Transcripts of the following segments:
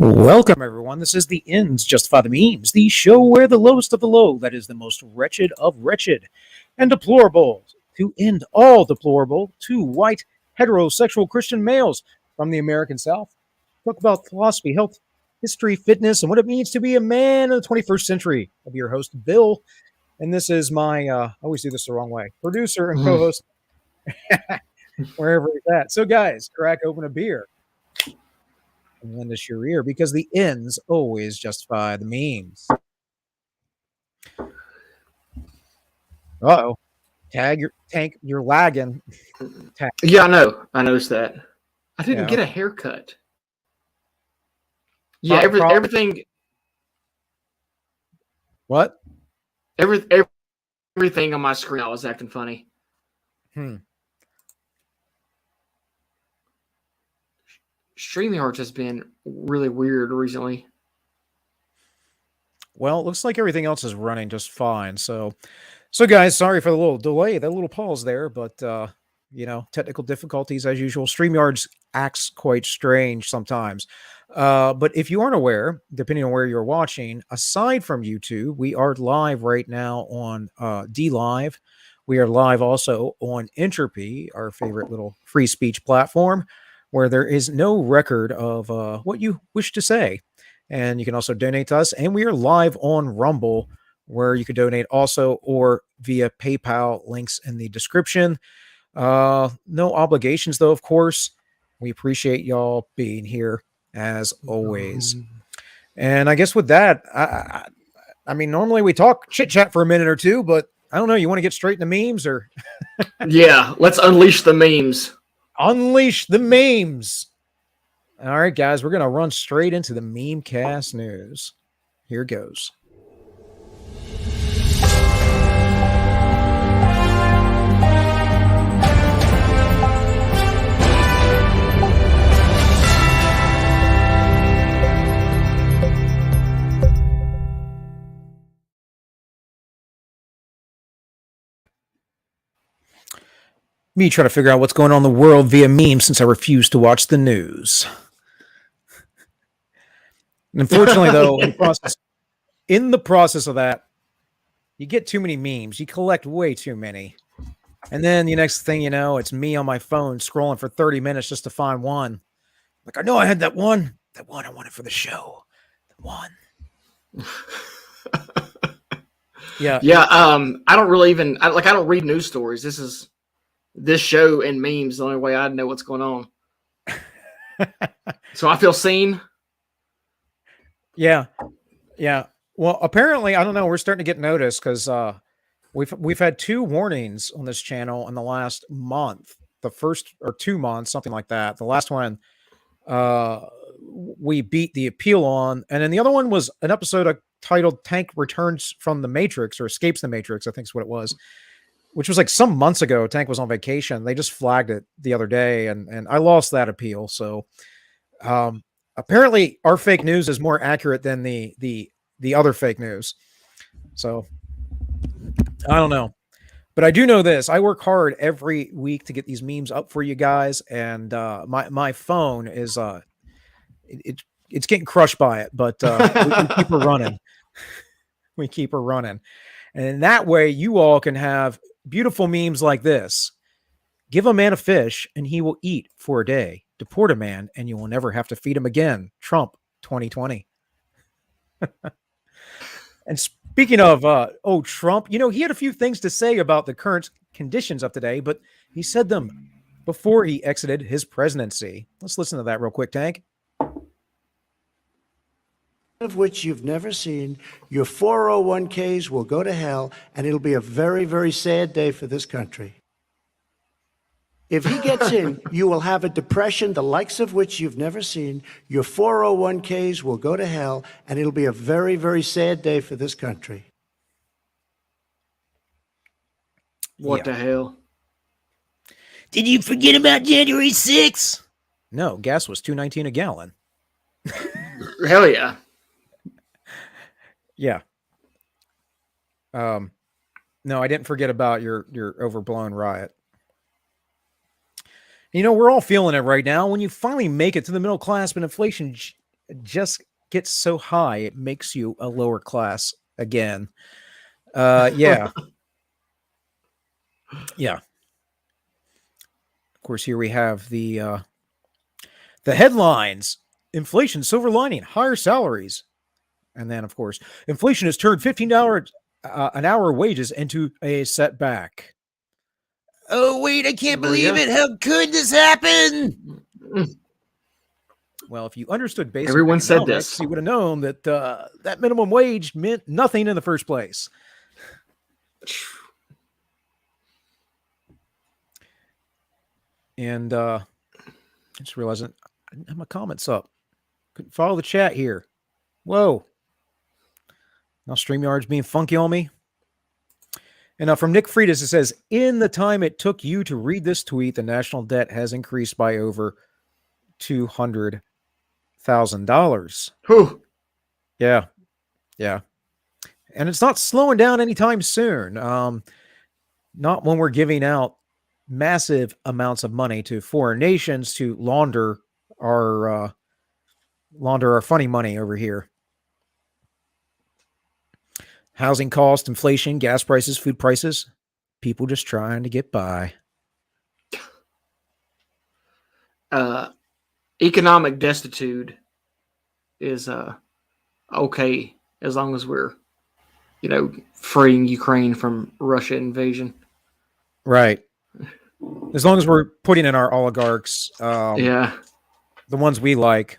Welcome, everyone. This is the Ends Justify the Memes, the show where the lowest of the low, that is the most wretched of wretched, and deplorable to end all deplorable, two white, heterosexual Christian males from the American South talk about philosophy, health, history, fitness, and what it means to be a man in the 21st century. I'll be your host, Bill, and this is my, I always do this the wrong way, producer and co-host, wherever he's at. So, guys, crack open a beer and lend us your ear, because the ends always justify the memes. Uh-oh. Tank, you're lagging. Yeah, I know. I noticed that. I didn't get a haircut. Yeah, everything. What? Everything on my screen, I was acting funny. StreamYard has been really weird recently. Well, it looks like everything else is running just fine. So guys, sorry for the little delay, that little pause there, but technical difficulties as usual. StreamYard acts quite strange sometimes. But if you aren't aware, depending on where you're watching, aside from YouTube, we are live right now on DLive. We are live also on Entropy, our favorite little free speech platform, where there is no record of what you wish to say. And you can also donate to us. And we are live on Rumble, where you can donate also, or via PayPal, links in the description. No obligations, though, of course. We appreciate y'all being here, as always. And I guess with that, I mean, normally we talk chit-chat for a minute or two, but I don't know. You want to get straight into memes, or? Yeah, let's unleash the memes. Unleash the memes. All right, guys, we're going to run straight into the Memecast news. Here goes. Me try to figure out what's going on in the world via memes, since I refuse to watch the news. And unfortunately, though, in the process of that, you get too many memes. You collect way too many. And then the next thing you know, it's me on my phone scrolling for 30 minutes just to find one. Like, I know I had that one. That one I wanted for the show. The one. Yeah. I don't really I don't read news stories. This show and memes the only way I know what's going on. So I feel seen. Yeah. Well, apparently, I don't know. We're starting to get noticed because we've had 2 warnings on this channel in the last month. The first, or 2 months, something like that. The last one, we beat the appeal on, and then the other one was an episode titled "Tank Returns from the Matrix" or "Escapes the Matrix," I think is what it was. Which was like some months ago. Tank was on vacation. They just flagged it the other day, and I lost that appeal. So apparently our fake news is more accurate than the other fake news. So I don't know. But I do know this. I work hard every week to get these memes up for you guys, and my phone is it's getting crushed by it, but we keep her running. We keep her running. And in that way, you all can have beautiful memes like this. Give a man a fish and he will eat for a day. Deport a man and you will never have to feed him again. Trump 2020. And speaking of Trump, he had a few things to say about the current conditions of today, but he said them before he exited his presidency. Let's listen to that real quick, Tank. Of which you've never seen. Your 401ks will go to hell, and it'll be a very, very sad day for this country. If he gets in, you will have a depression the likes of which you've never seen. Your 401ks will go to hell, and it'll be a very, very sad day for this country. What the hell? Did you forget about January 6th? No, gas was $2.19 a gallon. Hell yeah. Yeah. No, I didn't forget about your overblown riot. We're all feeling it right now. When you finally make it to the middle class, but inflation just gets so high it makes you a lower class again. Yeah. Yeah. Of course, here we have the headlines: inflation, silver lining, higher salaries. And then, of course, inflation has turned $15 an hour wages into a setback. Oh, wait, I can't believe it. How could this happen? Well, if you understood basic Everyone said economics, this. you would have known that that minimum wage meant nothing in the first place. And I just realized I didn't have my comments up. Couldn't follow the chat here. Whoa. Now StreamYard's being funky on me. And from Nick Freitas, it says, in the time it took you to read this tweet, the national debt has increased by over $200,000. Yeah. Yeah. And it's not slowing down anytime soon. Not when we're giving out massive amounts of money to foreign nations to launder our funny money over here. Housing cost, inflation, gas prices, food prices, people just trying to get by. Economic destitute is okay as long as we're, freeing Ukraine from Russia invasion. Right. As long as we're putting in our oligarchs, Yeah. the ones we like.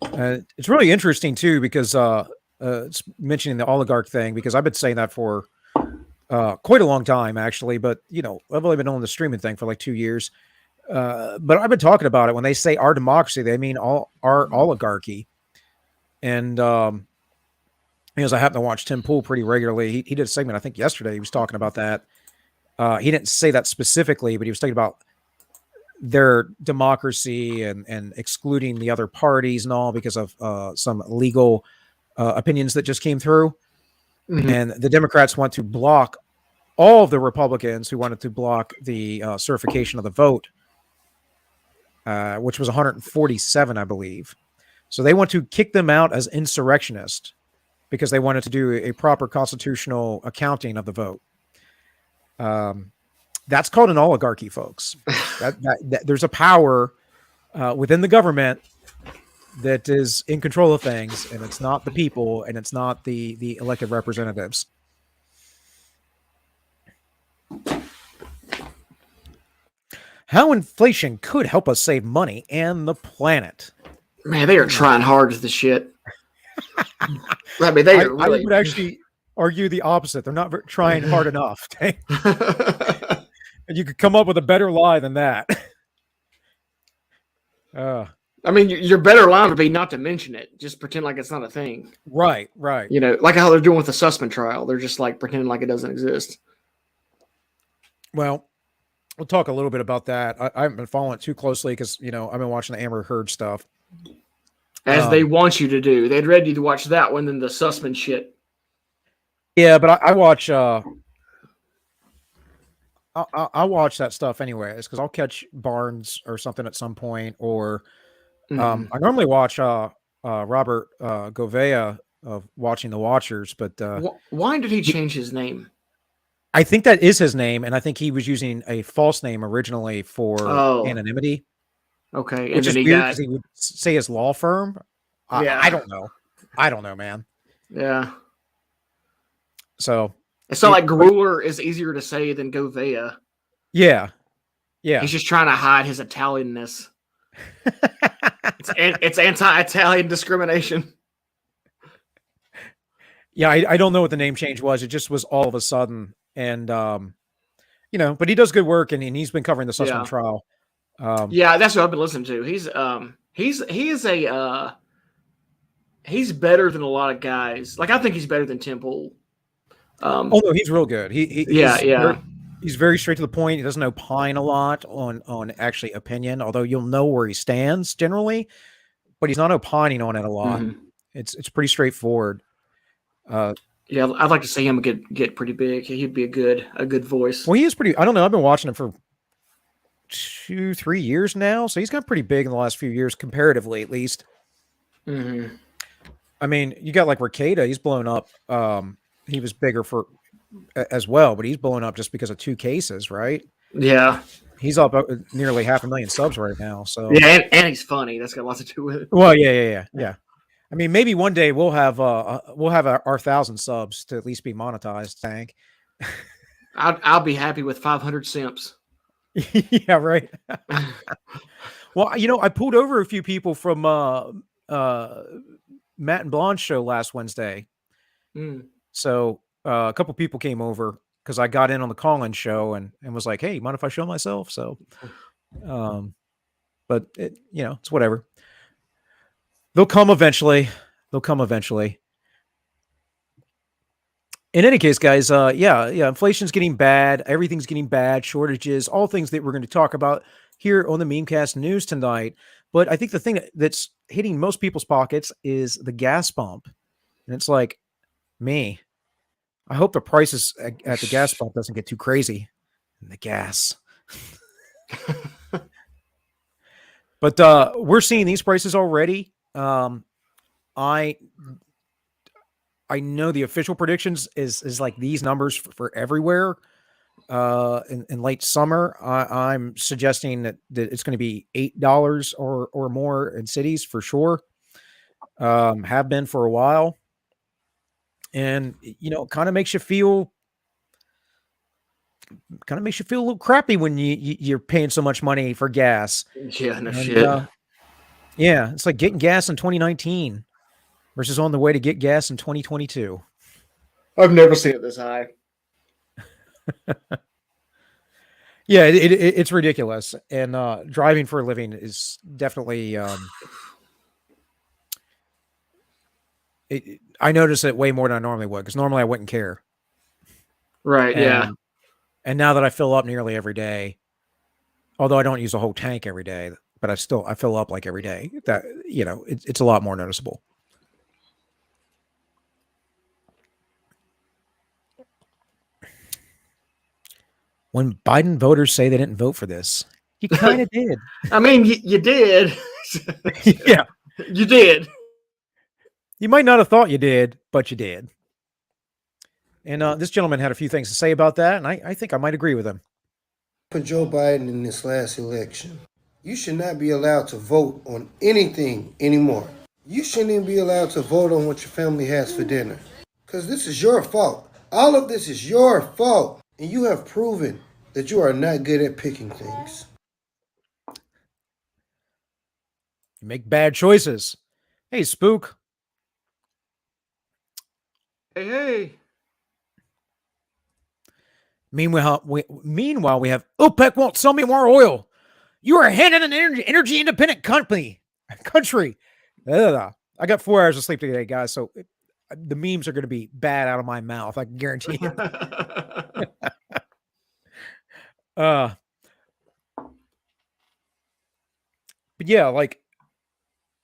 It's really interesting too because it's mentioning the oligarch thing because I've been saying that for quite a long time actually, but I've only been on the streaming thing for like 2 years. But I've been talking about it. When they say our democracy, they mean all our oligarchy. And because I happen to watch Tim Pool pretty regularly, he did a segment I think yesterday. He was talking about that. He didn't say that specifically, but he was talking about their democracy and excluding the other parties and all because of some legal opinions that just came through. Mm-hmm. And the Democrats want to block all of the Republicans who wanted to block the certification of the vote, which was 147, I believe. So they want to kick them out as insurrectionists because they wanted to do a proper constitutional accounting of the vote. That's called an oligarchy, folks. That there's a power within the government that is in control of things, and it's not the people, and it's not the elected representatives. How inflation could help us save money and the planet. Man, they are trying hard with the shit. I mean, they really... I would actually argue the opposite. They're not trying hard enough. And you could come up with a better lie than that. I mean, your better line would be not to mention it. Just pretend like it's not a thing. Right. Like how they're doing with the Sussman trial. They're just like pretending like it doesn't exist. Well, we'll talk a little bit about that. I haven't been following it too closely because, I've been watching the Amber Heard stuff. As they want you to do. They'd ready you to watch that one than the Sussman shit. Yeah, but I watch... I watch that stuff anyways because I'll catch Barnes or something at some point, or I normally watch Robert Govea of Watching the Watchers. But why did he change his name? I think that is his name, and I think he was using a false name originally for anonymity. Okay, which is weird because he would say his law firm. Yeah. I don't know, man. Yeah. So. It's not like Gruler is easier to say than Govea. Yeah. He's just trying to hide his Italianness. It's anti-Italian discrimination. Yeah, I don't know what the name change was. It just was all of a sudden. And, but he does good work, and he's been covering the Sussman trial. Yeah, that's what I've been listening to. He's better than a lot of guys. Like, I think he's better than Tim Pool. No, he's real good. He's very straight to the point. He doesn't opine a lot on actually opinion, although you'll know where he stands generally, but he's not opining on it a lot. Mm-hmm. It's pretty straightforward. Yeah, I'd like to see him get pretty big. He'd be a good voice. Well, he is pretty. I don't know. I've been watching him for 2-3 years now, so he's got pretty big in the last few years, comparatively at least. Mm-hmm. I mean, you got like Ricada, he's blown up. He was bigger as well, but he's blown up just because of 2 cases, right? Yeah. He's up nearly 500,000 subs right now. So Yeah, and he's funny. That's got a lot to do with it. well, yeah. I mean, maybe one day we'll have our 1,000 subs to at least be monetized. Tank. I'll be happy with 500 simps. Yeah, right. Well, I pulled over a few people from Matt and Blonde's show last Wednesday. Mm. So a couple people came over because I got in on the call-in show and was like, "Hey, mind if I show myself?" So, but it's whatever. They'll come eventually. In any case, guys, yeah, inflation's getting bad. Everything's getting bad. Shortages, all things that we're going to talk about here on the Memecast News tonight. But I think the thing that's hitting most people's pockets is the gas pump. And it's like, me, I hope the prices at the gas pump doesn't get too crazy. And the gas. But we're seeing these prices already. I know the official predictions is like these numbers for everywhere. In late summer, I'm suggesting that it's going to be $8 or more in cities for sure. Have been for a while, and kind of makes you feel a little crappy when you're paying so much money for gas. Yeah, no shit. Yeah, it's like getting gas in 2019 versus on the way to get gas in 2022. I've never seen it this high. Yeah, it's ridiculous. And driving for a living is definitely I notice it way more than I normally would, because normally I wouldn't care. Right, yeah. And now that I fill up nearly every day, although I don't use a whole tank every day, but I fill up like every day, that it's a lot more noticeable. When Biden voters say they didn't vote for this, you kind of did. I mean, you did. Yeah. You did. You might not have thought you did, but you did. And this gentleman had a few things to say about that, and I think I might agree with him. For Joe Biden in this last election, you should not be allowed to vote on anything anymore. You shouldn't even be allowed to vote on what your family has for dinner. Because this is your fault. All of this is your fault. And you have proven that you are not good at picking things. You make bad choices. Hey, Spook. Hey. Meanwhile, we have OPEC won't sell me more oil. You are handing an energy independent country. I got 4 hours of sleep today, guys, so the memes are going to be bad out of my mouth. I can guarantee you. But yeah, like,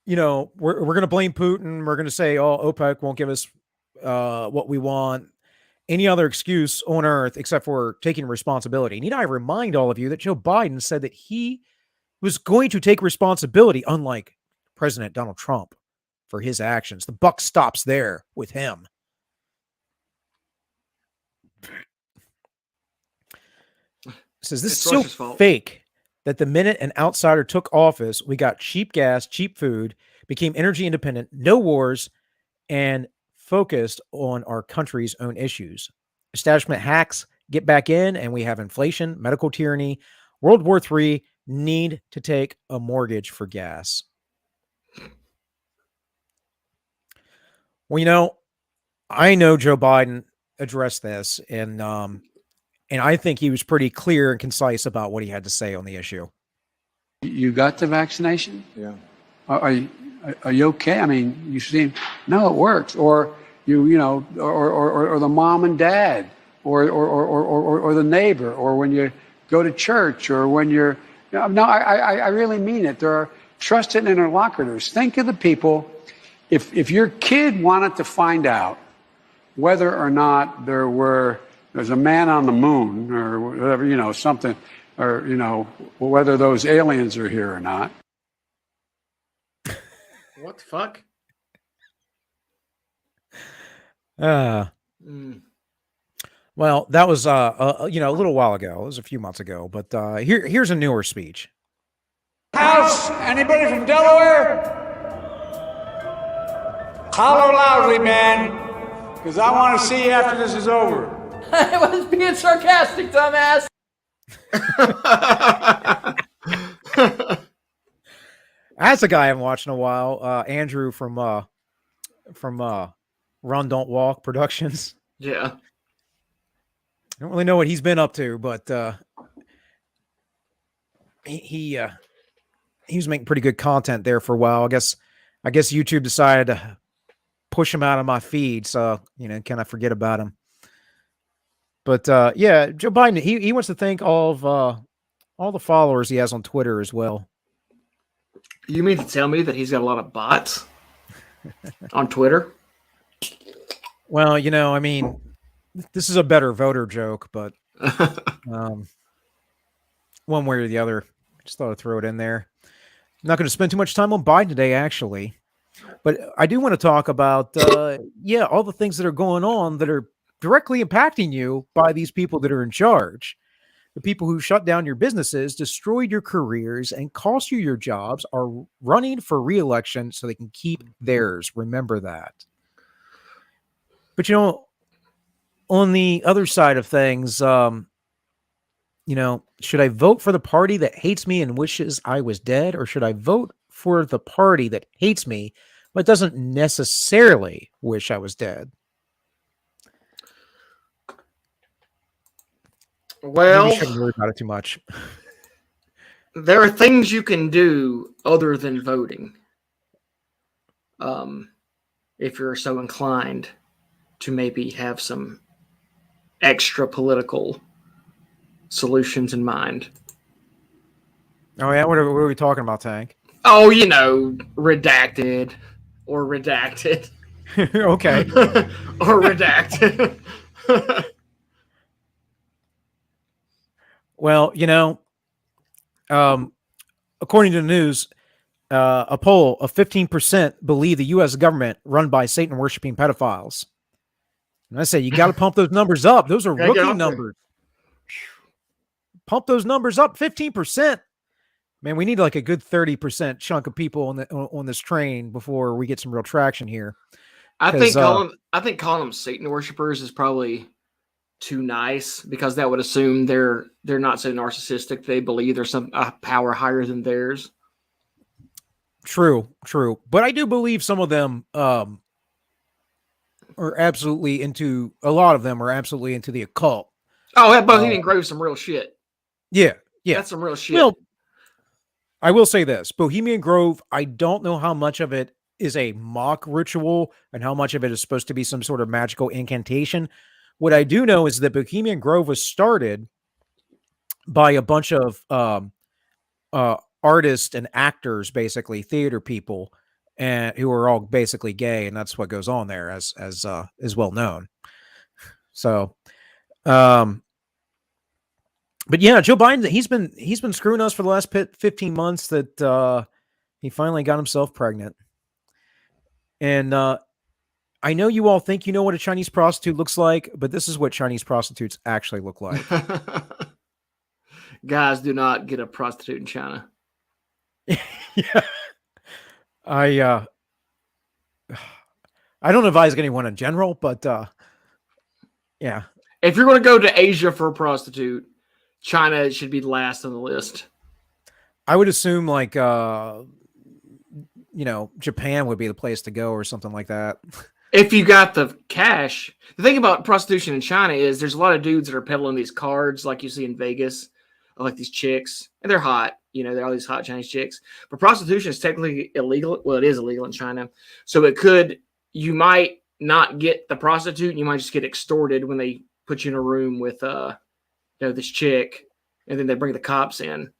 we're going to blame Putin. We're going to say, oh, OPEC won't give us what we want. Any other excuse on earth except for taking responsibility. Need I remind all of you that Joe Biden said that he was going to take responsibility, unlike President Donald Trump, for his actions. The buck stops there with him. It says this is so fake that the minute an outsider took office, we got cheap gas, cheap food, became energy independent, no wars, and focused on our country's own issues. Establishment hacks get back in, and we have inflation, medical tyranny, World War III, need to take a mortgage for gas. Well, I know Joe Biden addressed this, and I think he was pretty clear and concise about what he had to say on the issue. You got the vaccination? Yeah. Are you okay? I mean, you seem, no, it works. Or or the mom and dad, or the neighbor, or when you go to church, or when you're, no, I really mean it. There are trusted interlocutors. Think of the people. If your kid wanted to find out whether or not there's a man on the moon, or whatever, something, or, whether those aliens are here or not. What the fuck? Uh, Mm. well, that was a little while ago. It was a few months ago, but here's a newer speech. House, anybody from Delaware? Holler loudly, man, because I want to see you after this is over. I was being sarcastic, dumbass. That's a guy I haven't watched in a while. Andrew from Run Don't Walk Productions. Yeah. I don't really know what he's been up to, but he was making pretty good content there for a while. I guess YouTube decided to push him out of my feed, so can I forget about him? But yeah, Joe Biden, he wants to thank all the followers he has on Twitter as well. You mean to tell me that he's got a lot of bots on Twitter? Well, I mean, this is a better voter joke, but one way or the other, I just thought I'd throw it in there. I'm not going to spend too much time on Biden today, actually, but I do want to talk about all the things that are going on that are directly impacting you by these people that are in charge. The people who shut down your businesses, destroyed your careers, and cost you your jobs are running for re-election so they can keep theirs. Remember that. But, on the other side of things, should I vote for the party that hates me and wishes I was dead? Or should I vote for the party that hates me but doesn't necessarily wish I was dead? Well, Maybe you shouldn't worry about it too much. there are things you can do other than voting. If you're so inclined to maybe have some extra political solutions in mind. Oh, yeah? What are we talking about, Tank? Oh, redacted or redacted. Okay. Or redacted. Well, according to the news, a poll of 15% believe the U.S. government run by Satan-worshiping pedophiles. And I say, you got to pump those numbers up. Those are rookie numbers. Pump those numbers up, 15%. Man, we need like a good 30% chunk of people on this train before we get some real traction here. I think calling them Satan worshipers is probably too nice, because that would assume they're not so narcissistic. They believe there's some power higher than theirs. True. But I do believe some of them are absolutely into, a lot of them are absolutely into the occult. Oh, that Bohemian Grove's some real shit. Yeah. That's some real shit. Well, I will say this, Bohemian Grove, I don't know how much of it is a mock ritual and how much of it is supposed to be some sort of magical incantation. What I do know is that Bohemian Grove was started by a bunch of artists and actors, basically theater people, and who are all basically gay, and that's what goes on there, as is well known. So, but yeah, Joe Biden, he's been screwing us for the last 15 months. That he finally got himself pregnant, and I know you all think you know what a Chinese prostitute looks like, but this is what Chinese prostitutes actually look like. Guys, do not get a prostitute in China. Yeah. I don't advise anyone in general, but yeah. If you're going to go to Asia for a prostitute, China should be last on the list. I would assume like Japan would be the place to go or something like that. If you got the cash. The thing about prostitution in China is there's a lot of dudes that are peddling these cards like you see in Vegas, like these chicks, and they're hot. They're all these hot Chinese chicks. But prostitution is technically illegal. Well, it is illegal in China. So you might not get the prostitute, and you might just get extorted when they put you in a room with this chick, and then they bring the cops in.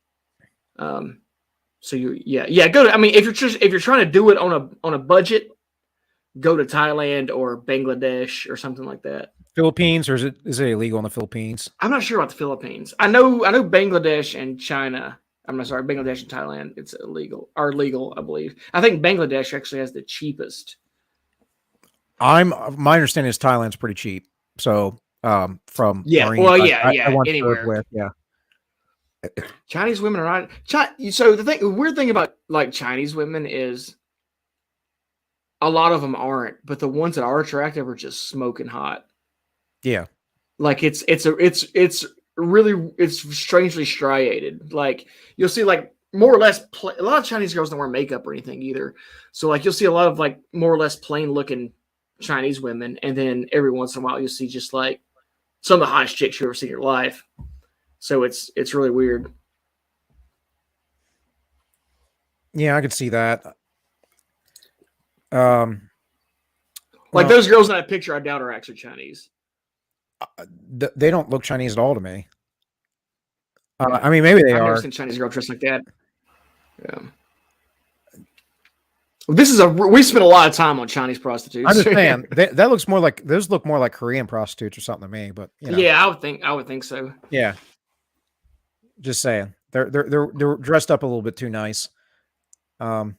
So go to. I mean, if you're trying to do it on a budget, go to Thailand or Bangladesh or something like that. Philippines, or is it illegal in the Philippines? I'm not sure about the Philippines. I know Bangladesh and China. I'm not sorry, Bangladesh and Thailand. It's illegal or legal, I believe. I think Bangladesh actually has the cheapest My understanding is Thailand's pretty cheap. So from Yeah, Marines, well, I yeah, once served anywhere. with, yeah. Chinese women are not. So the weird thing about like Chinese women is a lot of them aren't, but the ones that are attractive are just smoking hot. Yeah. Like it's really it's strangely striated. Like you'll see like more or less a lot of Chinese girls don't wear makeup or anything either. So like you'll see a lot of like more or less plain looking Chinese women, and then every once in a while you'll see just like some of the hottest chicks you ever see in your life. So it's really weird. Yeah, I could see that. Like Like those girls in that picture, I doubt are actually Chinese. they don't look Chinese at all to me. Yeah. I mean, maybe they I've are. never seen a Chinese girl dressed like that. Yeah. We spent a lot of time on Chinese prostitutes. I'm just saying that looks more like those look more like Korean prostitutes or something to me. But you know. Yeah, I would think so. Yeah. Just saying, they're dressed up a little bit too nice. In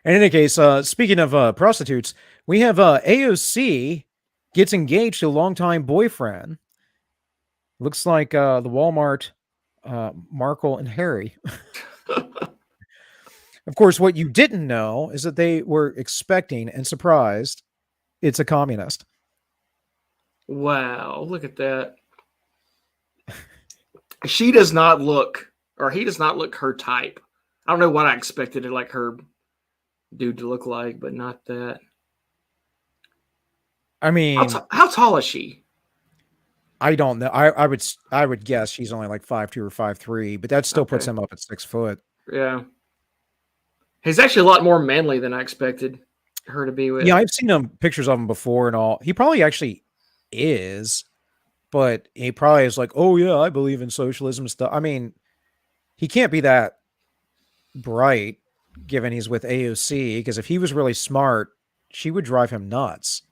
any case, speaking of prostitutes, we have AOC gets engaged to a longtime boyfriend. Looks like the Walmart Markle and Harry. Of course, what you didn't know is that they were expecting and surprised it's a communist. Wow, look at that. She does not look, or he does not look her type. I don't know what I expected it like her dude to look like, but not that. I mean, how tall is she? I don't know. I would guess she's only like 5'2" or 5'3", but that still puts him up at 6 foot. Yeah. He's actually a lot more manly than I expected her to be with. Yeah, I've seen pictures of him before and all. He probably actually is, but he probably is like, oh yeah, I believe in socialism stuff. I mean, he can't be that bright given he's with AOC, because if he was really smart, she would drive him nuts.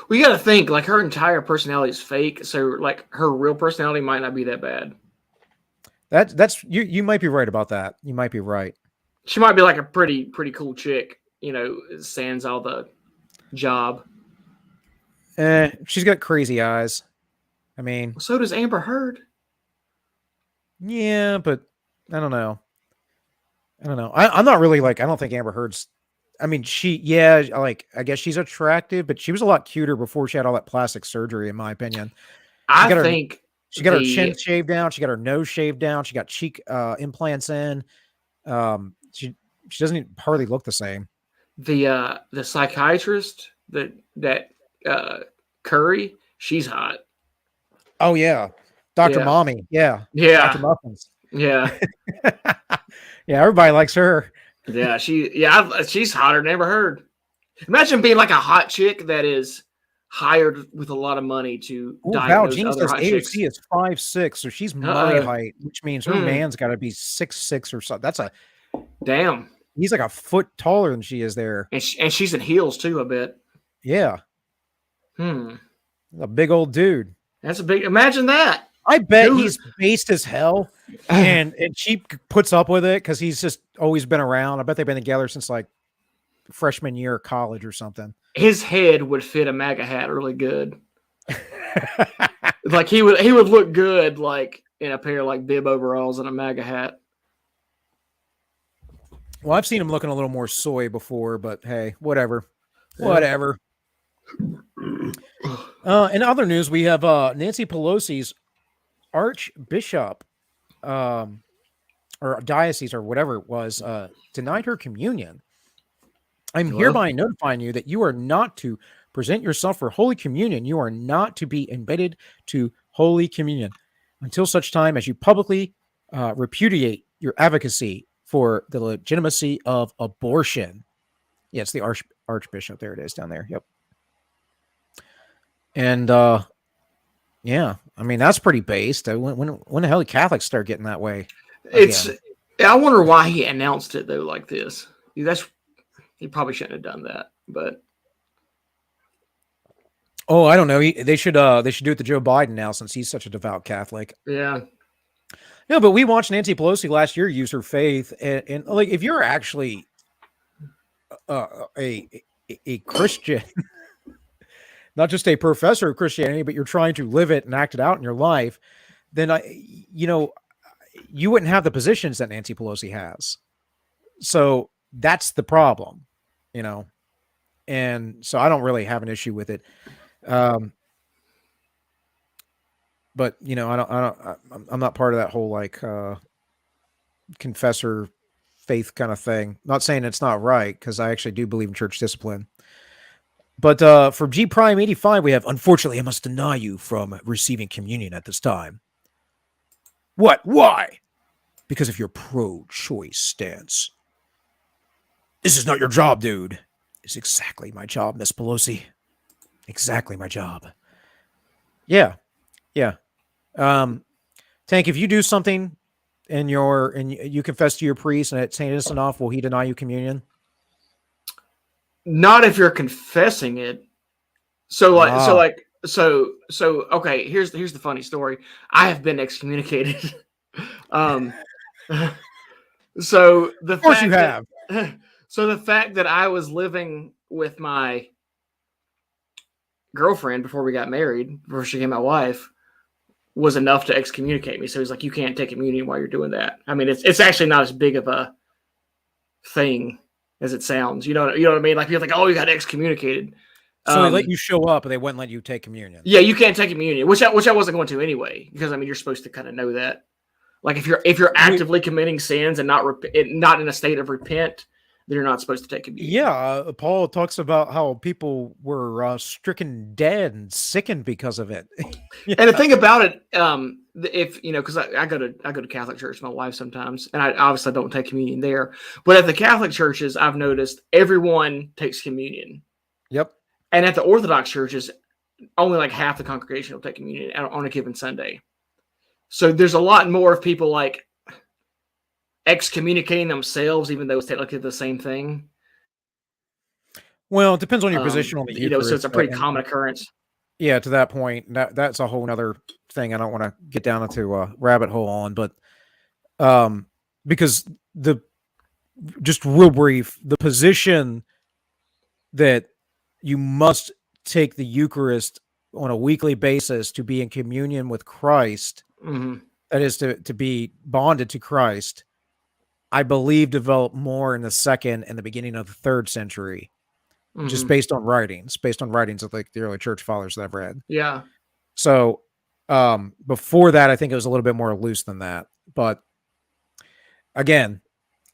We got to think like her entire personality is fake, so like her real personality might not be that bad. That's you might be right about that. You might be right. She might be like a pretty cool chick, you know, sans all the job. She's got crazy eyes. I mean, so does Amber Heard. Yeah, but I don't know. I'm not really like, I don't think Amber Heard's, I mean, I guess she's attractive, but she was a lot cuter before she had all that plastic surgery, in my opinion. I think she got her chin shaved down. She got her nose shaved down. She got cheek implants in. She doesn't hardly look the same. The psychiatrist that Curry, she's hot. Oh yeah, Dr. Mommy. Yeah, Dr. Muffins. Yeah, yeah. Everybody likes her. Yeah, she's hotter than Amber Heard. Imagine being like a hot chick that is hired with a lot of money to diagnose other hot chicks. AOC is 5'6", so she's my height, which means her man's got to be 6'6" or something. That's a damn. He's like a foot taller than she is there, and she's in heels too. I bet. Yeah. A big old dude. That's a big. Imagine that. I bet he's based as hell, and she puts up with it because he's just always been around. I bet they've been together since like freshman year of college or something. His head would fit a MAGA hat really good. Like he would look good like in a pair of like bib overalls and a MAGA hat. Well, I've seen him looking a little more soy before, but hey, whatever. Whatever. In other news, we have Nancy Pelosi's Archbishop or diocese or whatever it was denied her communion. I'm hereby notifying you that you are not to present yourself for Holy Communion. You are not to be embedded to Holy Communion until such time as you publicly repudiate your advocacy for the legitimacy of abortion. Yeah, it's the Archbishop. There it is down there. Yep. And yeah, I mean, that's pretty based. When the hell did Catholics start getting that way? I wonder why he announced it though like this. He probably shouldn't have done that, but I don't know. They should do it to Joe Biden now, since he's such a devout Catholic. Yeah. No, but we watched Nancy Pelosi last year use her faith, and like if you're actually a Christian, not just a professor of Christianity, but you're trying to live it and act it out in your life, then you wouldn't have the positions that Nancy Pelosi has. So that's the problem, and so I don't really have an issue with it. But I'm not part of that whole like confessor faith kind of thing. Not saying it's not right, because I actually do believe in church discipline. But for G Prime 85, we have, unfortunately, I must deny you from receiving communion at this time. What? Why? Because of your pro-choice stance. This is not your job, dude. It's exactly my job, Miss Pelosi. Exactly my job. Yeah. Tank, if you do something and you confess to your priest and it's heinous enough, will he deny you communion? Not if you're confessing it. So okay, here's the funny story. I have been excommunicated. So the Of course fact you have. So the fact that I was living with my girlfriend before we got married, before she became my wife, was enough to excommunicate me. So he's like, you can't take communion while you're doing that. I mean, it's actually not as big of a thing as it sounds. You know what I mean? Like, you're like, oh, you got excommunicated. So they let you show up, but they wouldn't let you take communion. Yeah, you can't take communion, which I wasn't going to anyway, because I mean, you're supposed to kind of know that. Like, if you're actively committing sins and not in a state of repent, then you're not supposed to take communion. Yeah, Paul talks about how people were stricken dead and sickened because of it. Yeah. And the thing about it, if because I go to Catholic church with my wife sometimes, and I obviously don't take communion there, but at the Catholic churches, I've noticed everyone takes communion. Yep. And at the Orthodox churches, only like half the congregation will take communion on a given Sunday. So there's a lot more of people like excommunicating themselves, even though it's technically the same thing. Well, it depends on your position on the Eucharist. So it's a pretty common occurrence. Yeah, to that point, that's a whole other thing I don't want to get down into a rabbit hole on, but because just real brief, the position that you must take the Eucharist on a weekly basis to be in communion with Christ, that is to be bonded to Christ, I believe developed more in the second and the beginning of the 3rd century, just based on writings of like the early church fathers that I've read. Yeah. So before that, I think it was a little bit more loose than that. But again,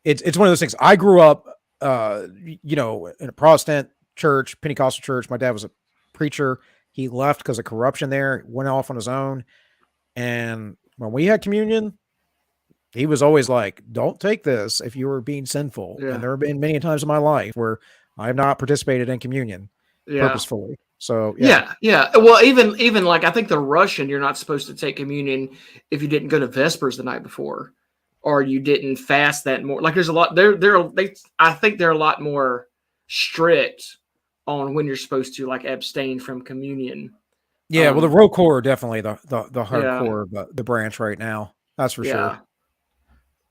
it's one of those things. I grew up, in a Protestant church, Pentecostal church. My dad was a preacher. He left because of corruption there, went off on his own. And when we had communion, he was always like, don't take this if you were being sinful. Yeah. And there have been many times in my life where I have not participated in communion purposefully. So yeah. Well, even like, I think the Russian, you're not supposed to take communion if you didn't go to Vespers the night before, or you didn't fast that more. Like, there's a lot I think they're a lot more strict on when you're supposed to like abstain from communion. Yeah. Well, the ROCOR are definitely the hardcore of the branch right now. That's for sure.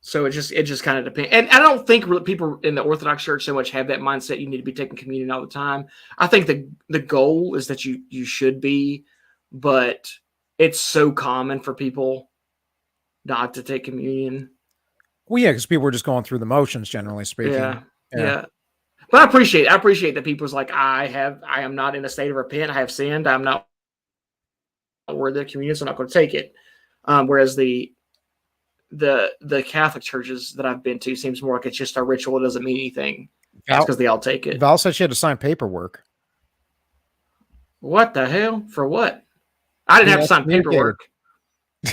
So it just kind of depends. And I don't think people in the Orthodox Church so much have that mindset you need to be taking communion all the time. I think the goal is that you should be, but it's so common for people not to take communion. Well, yeah, because people are just going through the motions, generally speaking. Yeah. But I appreciate that people's like, I am not in a state of repent. I have sinned. I'm not worthy of communion, so I'm not going to take it. Whereas the Catholic churches that I've been to seems more like it's just a ritual. It doesn't mean anything. That's because they all take it. Val said she had to sign paperwork. What the hell? For what? I didn't have to sign paperwork. I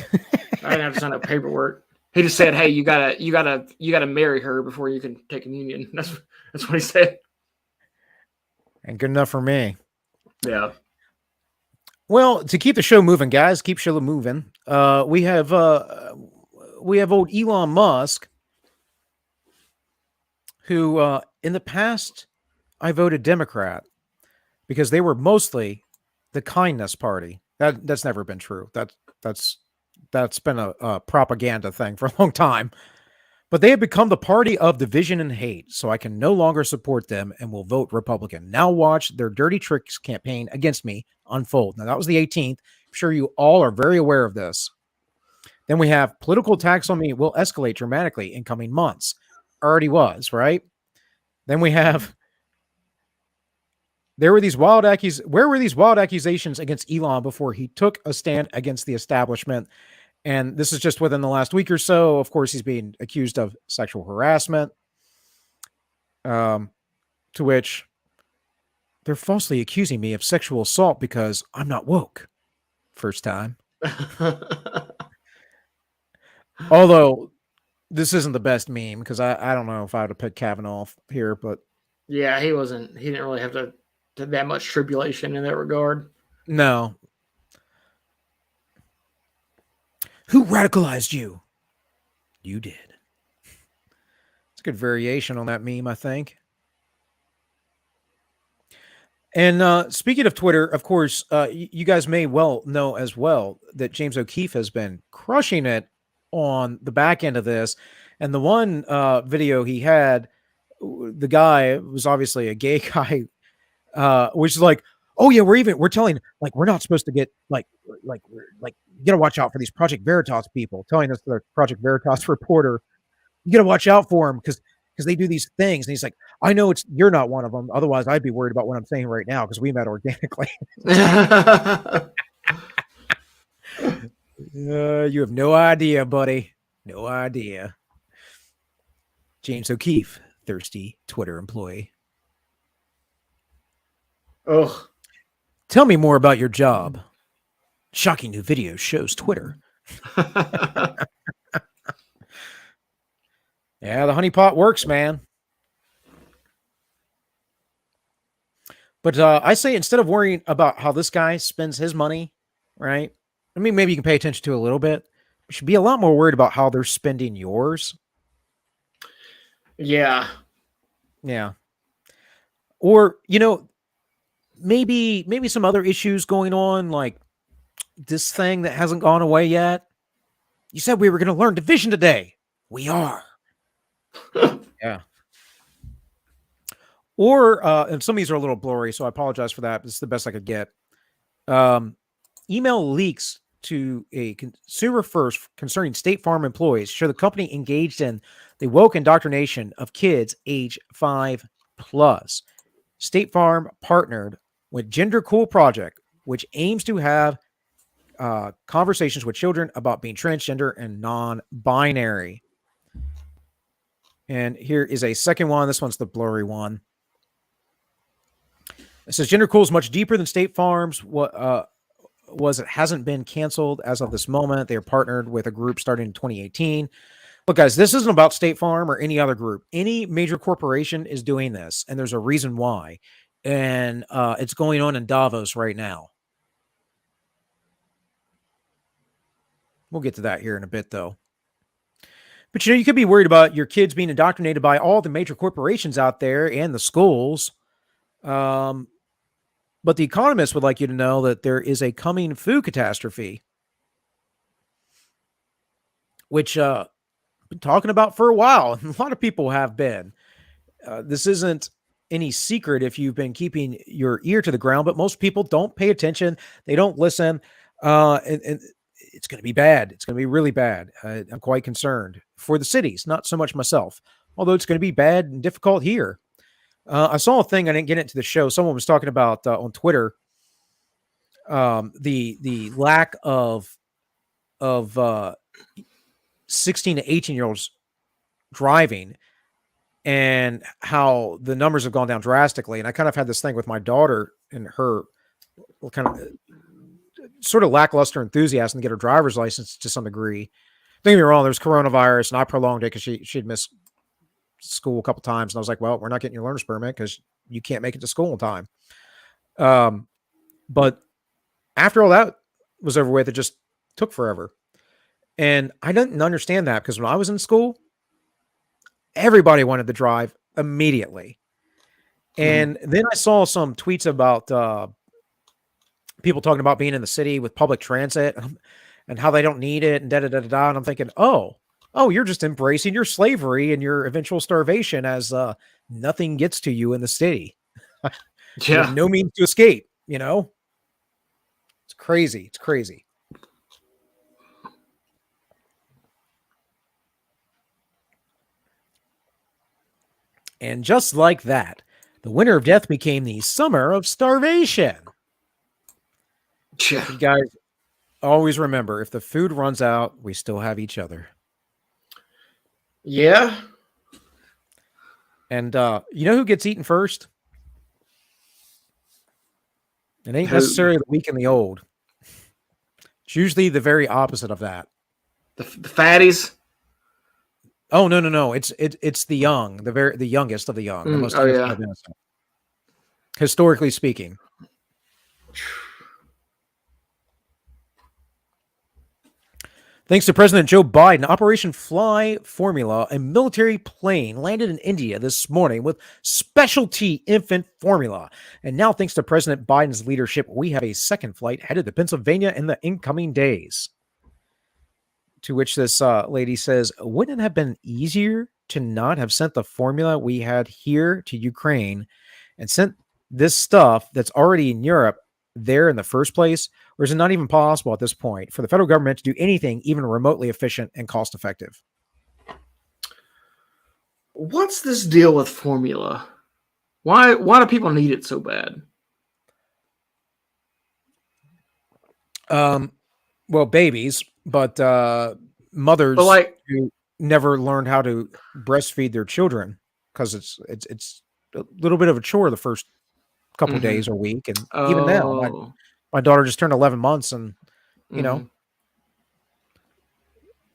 didn't have to sign no paperwork. He just said, "Hey, you gotta marry her before you can take communion." That's what he said. And good enough for me. Yeah. Well, to keep the show moving, guys, keep show moving. We have old Elon Musk, who in the past I voted Democrat because they were mostly the kindness party. That's never been true. That's been a propaganda thing for a long time. But they have become the party of division and hate, so I can no longer support them and will vote Republican. Now watch their dirty tricks campaign against me unfold. Now, that was the 18th. I'm sure you all are very aware of this. Then we have political attacks on me will escalate dramatically in coming months. Already was, right? Then we have where were these wild accusations against Elon before he took a stand against the establishment? And this is just within the last week or so. Of course, he's being accused of sexual harassment, to which they're falsely accusing me of sexual assault because I'm not woke. First time. Although this isn't the best meme because I don't know if I would have put Kavanaugh here, but Yeah, he didn't really have to that much tribulation in that regard. no. Who radicalized you? You did. It's a good variation on that meme, I think. And speaking of Twitter, of course, you guys may well know as well that James O'Keefe has been crushing it on the back end of this. And the one video he had, the guy was obviously a gay guy, which is like, oh yeah, we're telling, like, we're not supposed to get like you gotta watch out for these Project Veritas people, telling us the Project Veritas reporter, you gotta watch out for them because they do these things. And he's like, I know you're not one of them. Otherwise, I'd be worried about what I'm saying right now because we met organically. You have no idea, buddy. No idea. James O'Keefe, thirsty Twitter employee. Ugh. Tell me more about your job. Shocking new video shows Twitter. Yeah, the honeypot works, man. But I say instead of worrying about how this guy spends his money, right? I mean, maybe you can pay attention to it a little bit. You should be a lot more worried about how they're spending yours. Yeah. Yeah. Or, maybe some other issues going on, like this thing that hasn't gone away yet. You said we were going to learn division today. We are. Yeah. Or, and some of these are a little blurry, so I apologize for that. This is the best I could get. Email leaks to a consumer first concerning State Farm employees show the company engaged in the woke indoctrination of kids age 5+. State Farm partnered with Gender Cool Project, which aims to have conversations with children about being transgender and non-binary. And here is a second one. This one's the blurry one. It says Gender Cool is much deeper than State Farm's. It hasn't been canceled as of this moment. They are partnered with a group starting in 2018. Look, guys, this isn't about State Farm or any other group. Any major corporation is doing this, and there's a reason why. And it's going on in Davos right now. We'll get to that here in a bit, though. But, you could be worried about your kids being indoctrinated by all the major corporations out there and the schools. But The Economist would like you to know that there is a coming food catastrophe, which I've been talking about for a while. And a lot of people have been. This isn't any secret if you've been keeping your ear to the ground, but most people don't pay attention. They don't listen. And it's going to be bad. It's going to be really bad. I'm quite concerned for the cities, not so much myself, although it's going to be bad and difficult here. I saw a thing. I didn't get into the show. Someone was talking about on Twitter the lack of 16 to 18-year-olds driving and how the numbers have gone down drastically. And I kind of had this thing with my daughter and her kind of sort of lackluster enthusiasm to get her driver's license to some degree. Don't get me wrong, there's coronavirus, and I prolonged it because she'd missed school a couple times, and I was like, well, we're not getting your learner's permit because you can't make it to school in time. But after all that was over with, it just took forever. And I didn't understand that because when I was in school, everybody wanted to drive immediately. And then I saw some tweets about people talking about being in the city with public transit and how they don't need it and da-da-da-da-da. And I'm thinking, oh, Oh, you're just embracing your slavery and your eventual starvation as nothing gets to you in the city. You have Yeah. no means to escape, you know? It's crazy. It's crazy. And just like that, the winter of death became the summer of starvation. Yeah. You guys always remember, if the food runs out, we still have each other. Yeah. And you know who gets eaten first? It ain't Who? necessarily the weak and the old. It's usually the very opposite of that. The fatties. Oh no! It's the young, the youngest of the young, the most Oh innocent yeah. of innocent. Historically speaking. Thanks to President Joe Biden, Operation Fly Formula, a military plane landed in India this morning with specialty infant formula. And now, thanks to President Biden's leadership, we have a second flight headed to Pennsylvania in the incoming days. To which this lady says, wouldn't it have been easier to not have sent the formula we had here to Ukraine and sent this stuff that's already in Europe there in the first place? Or is it not even possible at this point for the federal government to do anything even remotely efficient and cost effective? What's this deal with formula? Why do people need it so bad? Well, babies, but mothers who never learned how to breastfeed their children because it's a little bit of a chore the first couple days or week, and even now, my daughter just turned 11 months, and you know,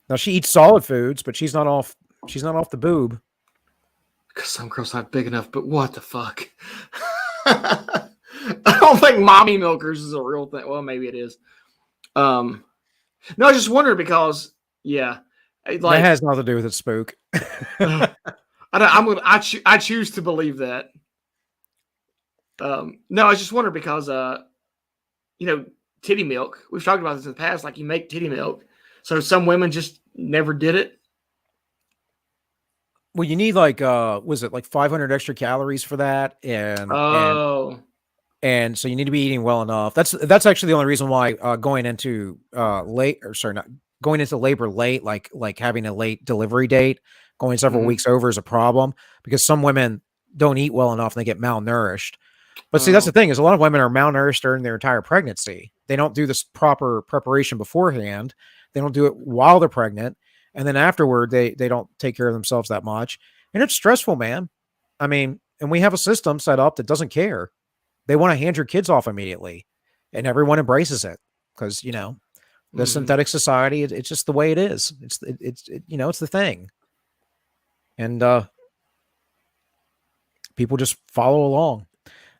now she eats solid foods, but she's not off the boob. Because some girls not big enough, but what the fuck? I don't think mommy milkers is a real thing. Well, maybe it is. No, I just wondered because, yeah, that has nothing to do with it, spook. I choose to believe that. No, I just wondered because, titty milk. We've talked about this in the past. Like, you make titty milk, so some women just never did it. Well, you need was it like 500 extra calories for that? And so you need to be eating well enough. That's actually the only reason why going into labor late, like having a late delivery date, going several weeks over is a problem because some women don't eat well enough and they get malnourished. But see, that's the thing is a lot of women are malnourished during their entire pregnancy. They don't do this proper preparation beforehand. They don't do it while they're pregnant. And then afterward, they don't take care of themselves that much. And it's stressful, man. I mean, and we have a system set up that doesn't care. They want to hand your kids off immediately, and everyone embraces it because, the synthetic society, it's just the way it is. It's the thing. And people just follow along.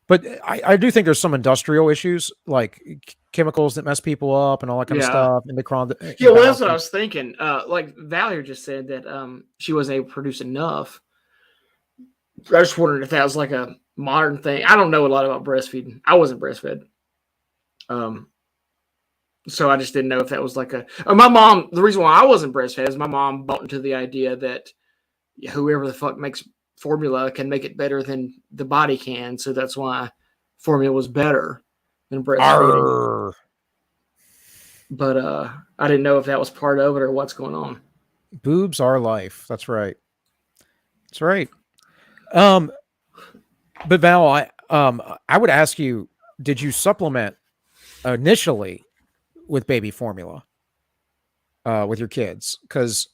But I do think there's some industrial issues like chemicals that mess people up and all that kind of stuff. And well, that's what I was thinking. Like Valerie just said that she wasn't able to produce enough. I just wondered if that was like a modern thing. I don't know a lot about breastfeeding. I wasn't breastfed. So I just didn't know if that was like my mom, the reason why I wasn't breastfed is my mom bought into the idea that whoever the fuck makes formula can make it better than the body can. So that's why formula was better than breastfeeding. Arr. But I didn't know if that was part of it or what's going on. Boobs are life. That's right. That's right. But Val, I would ask you, did you supplement initially with baby formula with your kids? Because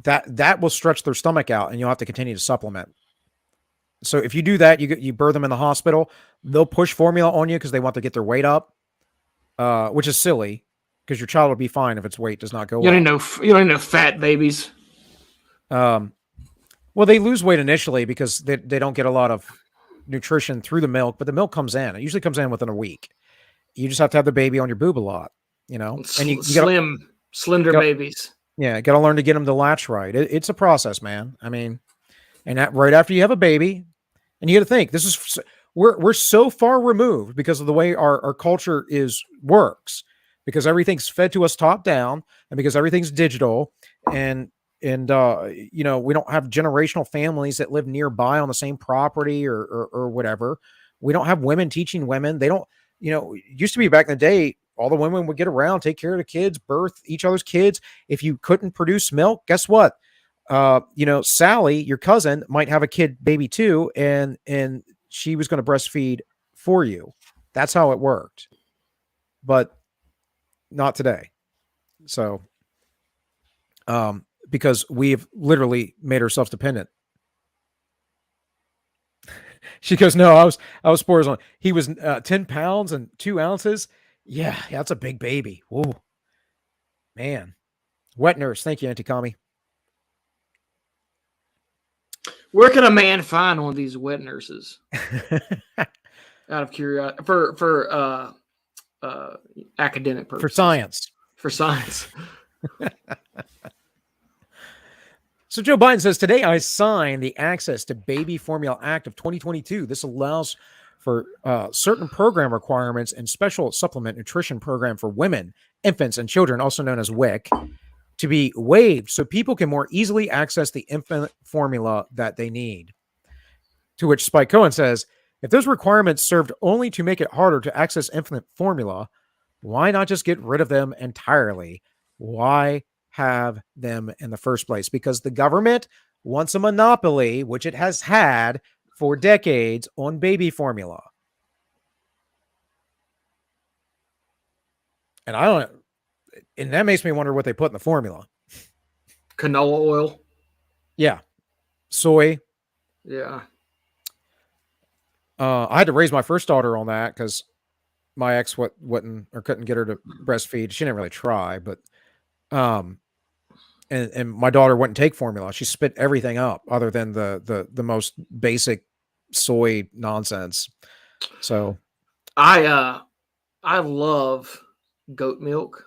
that will stretch their stomach out, and you'll have to continue to supplement. So if you do that, you birth them in the hospital. They'll push formula on you because they want to get their weight up, which is silly because your child will be fine if its weight does not go up. You don't know fat babies. Well, they lose weight initially because they don't get a lot of nutrition through the milk, but the milk comes in. It usually comes in within a week. You just have to have the baby on your boob a lot, and you slender babies. Yeah, got to learn to get them to latch right. It's a process, man. I mean, and right after you have a baby, and you got to think this is we're so far removed because of the way our culture works because everything's fed to us top down, and because everything's digital, and we don't have generational families that live nearby on the same property or whatever. We don't have women teaching women. They don't, it used to be back in the day, all the women would get around, take care of the kids, birth each other's kids. If you couldn't produce milk, guess what? Sally, your cousin, might have a baby too, and she was going to breastfeed for you. That's how it worked. But not today. So, because we've literally made ourselves dependent. She goes, no, I was spoilers on. He was 10 pounds and 2 ounces. Yeah, that's a big baby. Whoa, man. Wet nurse. Thank you, Auntie Kami. Where can a man find one of these wet nurses? Out of curiosity, for academic purposes. For science. So Joe Biden says, today I signed the Access to Baby Formula Act of 2022. This allows for certain program requirements and special supplement nutrition program for women, infants, and children, also known as WIC, to be waived so people can more easily access the infant formula that they need. To which Spike Cohen says, if those requirements served only to make it harder to access infant formula, why not just get rid of them entirely? Why have them in the first place? Because the government wants a monopoly, which it has had for decades, on baby formula. And that makes me wonder what they put in the formula. Canola oil. Yeah. Soy. Yeah. I had to raise my first daughter on that because my ex wouldn't or couldn't get her to breastfeed. She didn't really try, but and my daughter wouldn't take formula. She spit everything up other than the most basic soy nonsense. So I love goat milk,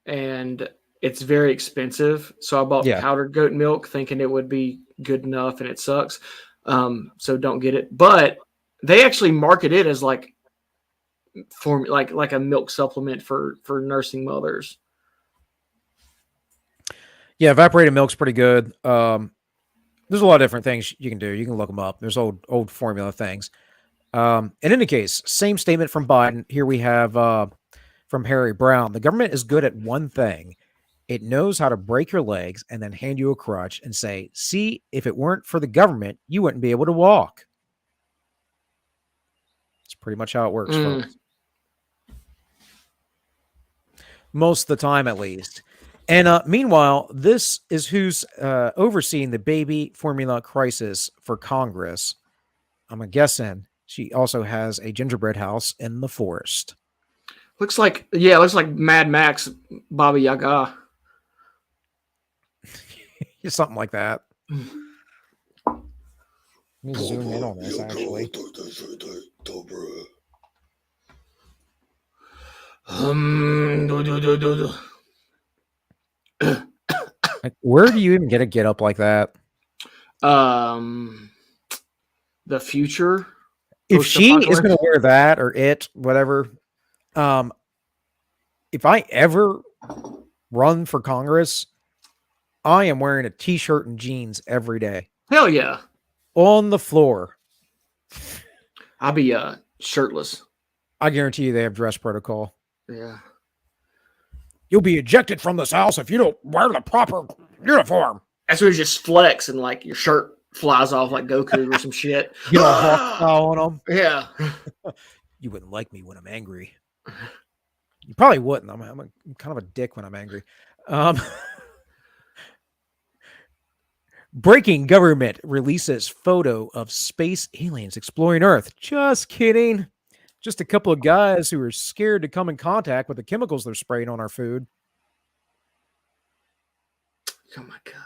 and it's very expensive. So I bought powdered goat milk thinking it would be good enough, and it sucks. So don't get it. But they actually market it as like a milk supplement for nursing mothers. Yeah, evaporated milk's pretty good. There's a lot of different things you can do. You can look them up. There's old formula things. In any case, same statement from Biden. Here we have from Harry Brown. The government is good at one thing. It knows how to break your legs and then hand you a crutch and say, see, if it weren't for the government, you wouldn't be able to walk. It's pretty much how it works, folks. Most of the time, at least. And meanwhile, this is who's overseeing the baby formula crisis for Congress. I'm guessing she also has a gingerbread house in the forest. Looks like Mad Max Baba Yaga. Something like that. Let me zoom in on this, actually. Like, where do you even get up like that? The future. If she is going to wear that or whatever, if I ever run for Congress, I am wearing a t-shirt and jeans every day. Hell yeah. On the floor. I'll be shirtless. I guarantee you they have dress protocol. Yeah. You'll be ejected from this house if you don't wear the proper uniform. That's where you just flex and like your shirt flies off like Goku or some shit. Get all hawk on them. Yeah. You wouldn't like me when I'm angry. You probably wouldn't. I'm kind of a dick when I'm angry. Breaking government releases photo of space aliens exploring Earth. Just kidding. Just a couple of guys who are scared to come in contact with the chemicals they're spraying on our food. Oh my God.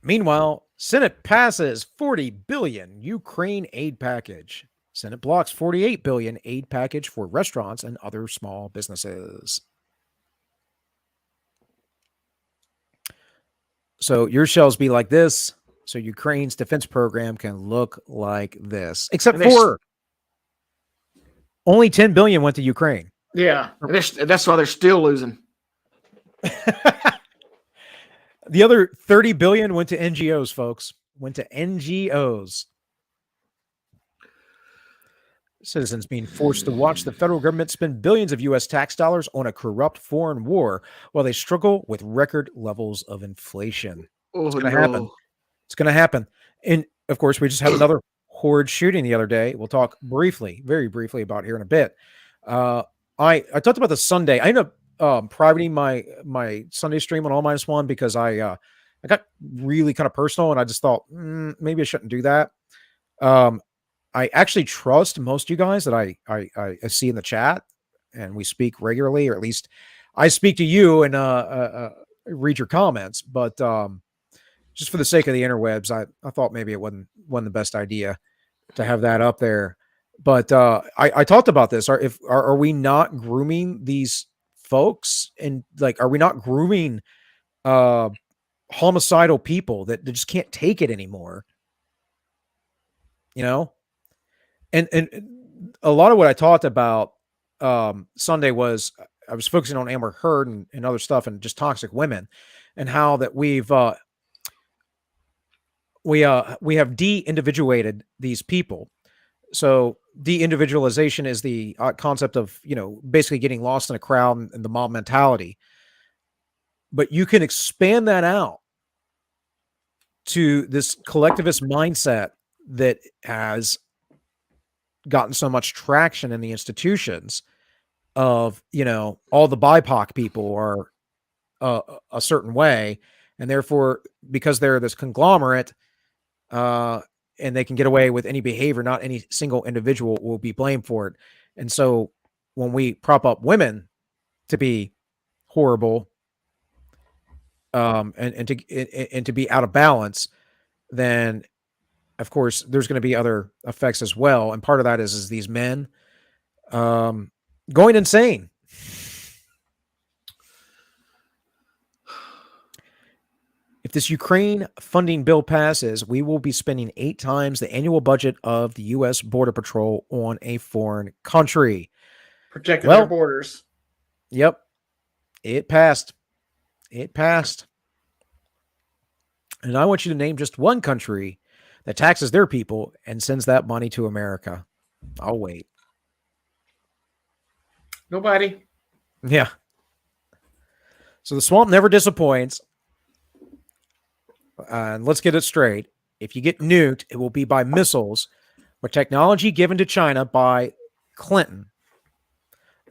Meanwhile, Senate passes $40 billion Ukraine aid package. Senate blocks $48 billion aid package for restaurants and other small businesses. So your shells be like this. So Ukraine's defense program can look like this. Except for Only 10 billion went to Ukraine. Yeah, that's why they're still losing. The other 30 billion went to NGOs, folks. Went to NGOs. Citizens being forced to watch the federal government spend billions of U.S. tax dollars on a corrupt foreign war while they struggle with record levels of inflation. Oh, It's going to happen. It's going to happen. And of course, we just had another horrid shooting the other day. We'll talk briefly, very briefly about here in a bit. I talked about the Sunday. I ended up privating my Sunday stream on All Minus One because I got really kind of personal, and I just thought maybe I shouldn't do that. I actually trust most of you guys that I see in the chat, and we speak regularly, or at least I speak to you and read your comments. But just for the sake of the interwebs, I thought maybe it wasn't the best idea to have that up there. But I talked about this. Are we not grooming these folks, and like, are we not grooming homicidal people that just can't take it anymore? You know, and a lot of what I talked about Sunday was I was focusing on Amber Heard and other stuff, and just toxic women, and how that we have de-individuated these people. So de-individualization is the concept of, basically getting lost in a crowd and the mob mentality. But you can expand that out to this collectivist mindset that has gotten so much traction in the institutions of, all the BIPOC people are a certain way. And therefore, because they're this conglomerate, and they can get away with any behavior, not any single individual will be blamed for it. And so when we prop up women to be horrible, and to be out of balance, then of course there's going to be other effects as well. And part of that is these men going insane. If this Ukraine funding bill passes, we will be spending 8 times the annual budget of the U.S. Border Patrol on a foreign country. Protecting their borders. Yep. It passed. It passed. And I want you to name just one country that taxes their people and sends that money to America. I'll wait. Nobody. Yeah. So the swamp never disappoints. And let's get it straight. If you get nuked, it will be by missiles or technology given to China by Clinton,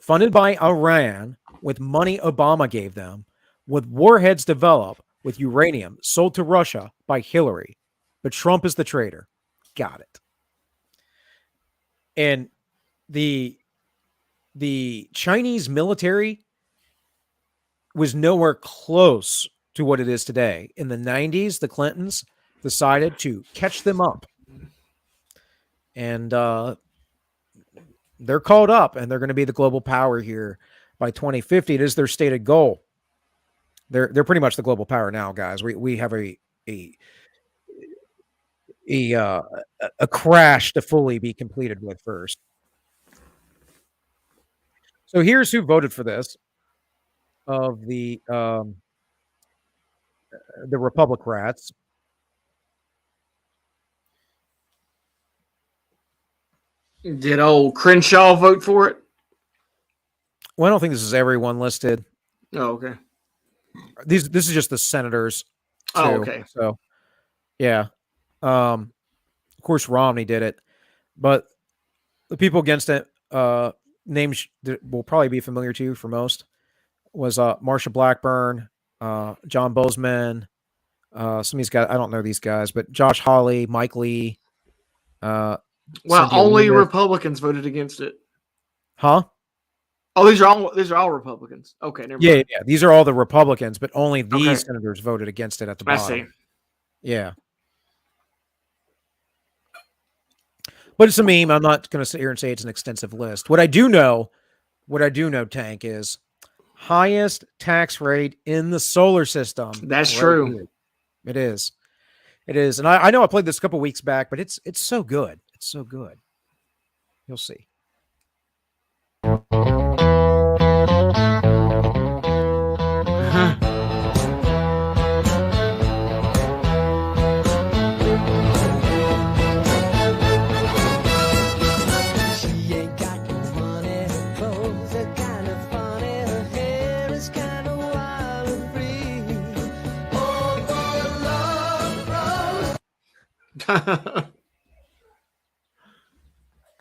funded by Iran with money Obama gave them, with warheads developed with uranium sold to Russia by Hillary. But Trump is the traitor. Got it. And the Chinese military was nowhere close to what it is today. In the 90s, the Clintons decided to catch them up. And they're caught up, and they're going to be the global power here by 2050. It is their stated goal. They're pretty much the global power now, guys. We have a crash to fully be completed with first. So here's who voted for this of the Republicrats. Did old Crenshaw vote for it? Well, I don't think this is everyone listed. Oh, okay. This is just the senators. Too. Oh, okay. So, yeah. Of course, Romney did it, but the people against it, names that will probably be familiar to you for most, was Marsha Blackburn, John Bozeman, some of these guys. I don't know these guys, but Josh Hawley, Mike Lee. Well, Cynthia only Weaver. Republicans voted against it. Huh? Oh, these are all Republicans. Okay, never mind. Yeah. These are all the Republicans, but only these Okay. senators voted against it at the I bottom. see. Yeah. But it's a meme. I'm not going to sit here and say it's an extensive list. What I do know, Tank, is highest tax rate in the solar system. That's true. Here. It is. It is. And I know I played this a couple weeks back, but it's so good. It's so good. You'll see.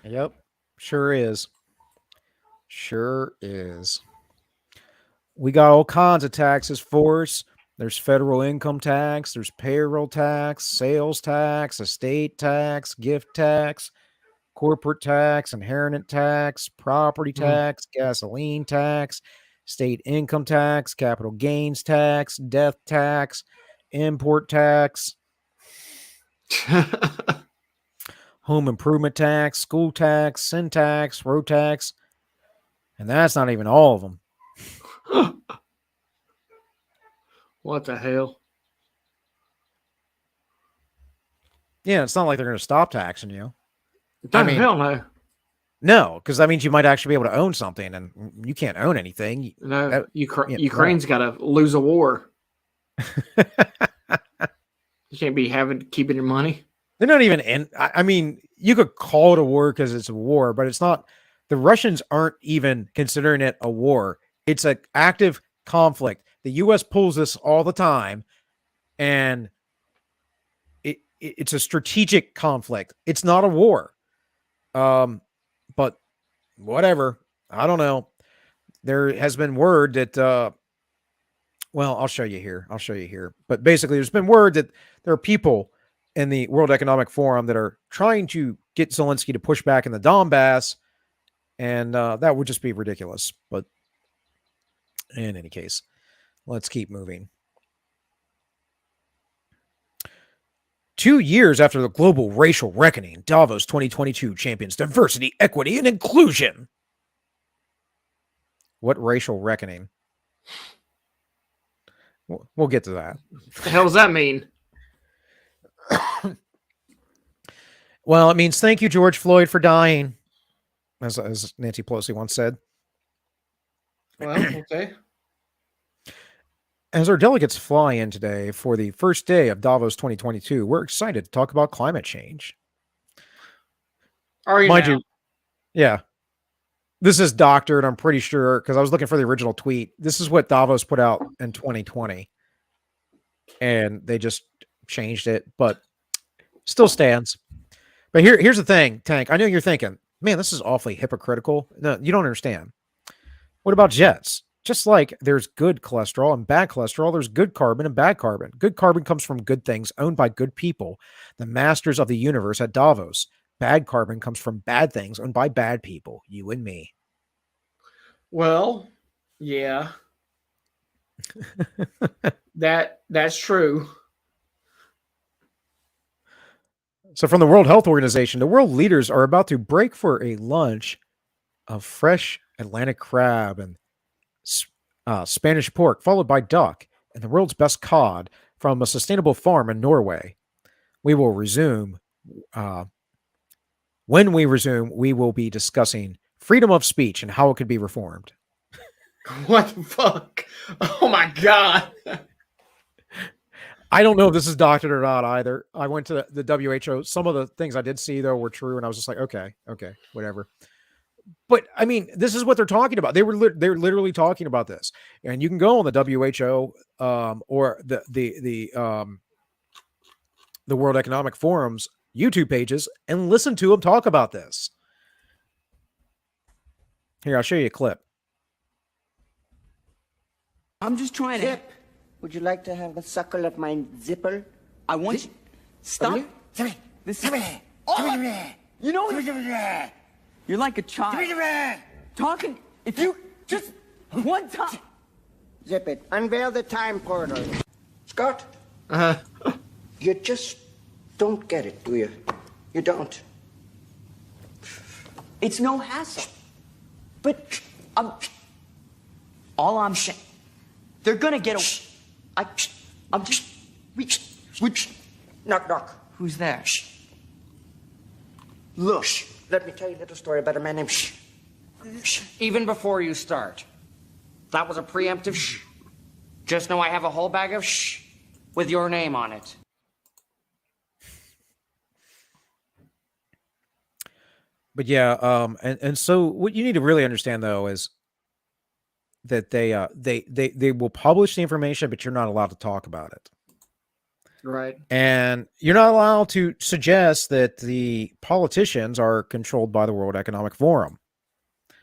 Yep, sure is. Sure is. We got all kinds of taxes for us. There's federal income tax, there's payroll tax, sales tax, estate tax, gift tax, corporate tax, inheritance tax, property tax, gasoline tax, state income tax, capital gains tax, death tax, import tax, home improvement tax, school tax, sin tax, road tax, and that's not even all of them. What the hell? Yeah, it's not like they're going to stop taxing you. I mean, hell no. No, because that means you might actually be able to own something, and you can't own anything. No, Ukraine's got to lose a war. You can't be keeping your money. They're not even in. I mean, you could call it a war because it's a war, but it's not. The Russians aren't even considering it a war. It's an active conflict. The U.S. pulls this all the time, and it's a strategic conflict. It's not a war. But whatever. I don't know. There has been word that, well, I'll show you here. But basically, there's been word that there are people in the World Economic Forum that are trying to get Zelensky to push back in the Donbass, and that would just be ridiculous. But in any case, let's keep moving. 2 years after the global racial reckoning, Davos 2022 champions diversity, equity, and inclusion. What racial reckoning? We'll get to that. What the hell does that mean? Well, it means thank you, George Floyd, for dying, as Nancy Pelosi once said. Well, okay. As our delegates fly in today for the first day of Davos 2022, we're excited to talk about climate change. Are you Mind now? you, yeah. This is doctored, I'm pretty sure, because I was looking for the original tweet. This is what Davos put out in 2020. And they just changed it, but still stands. But here's the thing, Tank. I know you're thinking, man, this is awfully hypocritical. No, you don't understand. What about jets? Just like there's good cholesterol and bad cholesterol, there's good carbon and bad carbon. Good carbon comes from good things owned by good people, the masters of the universe at Davos. Bad carbon comes from bad things owned by bad people, you and me. Well, yeah. That's true. So from the World Health Organization, the world leaders are about to break for a lunch of fresh Atlantic crab and Spanish pork, followed by duck and the world's best cod from a sustainable farm in Norway. We will resume. When we resume, we will be discussing freedom of speech and how it could be reformed. What the fuck? Oh my God. I don't know if this is doctored or not either. I went to the WHO. Some of the things I did see, though, were true, and I was just like, okay, whatever. But I mean, this is what they're talking about. They're literally talking about this, and you can go on the WHO or the World Economic Forum's YouTube pages and listen to them talk about this. Here, I'll show you a clip. I'm just trying to. Zip, would you like to have a suckle of my zipper? I want you. Stop. This. Oh, you know what? You're like a child. Talking. If you just one time. Zip it. Unveil the time portal. Scott? You just don't get it, do you? You don't. It's no hassle. But all I'm saying, they're gonna get a. I'm just. Knock, knock. Who's there? Look. Let me tell you a little story about a man named Even before you start, that was a preemptive shh. Just know I have a whole bag of shh with your name on it. But yeah, and so what you need to really understand though is that they will publish the information, but you're not allowed to talk about it. Right. And you're not allowed to suggest that the politicians are controlled by the World Economic Forum,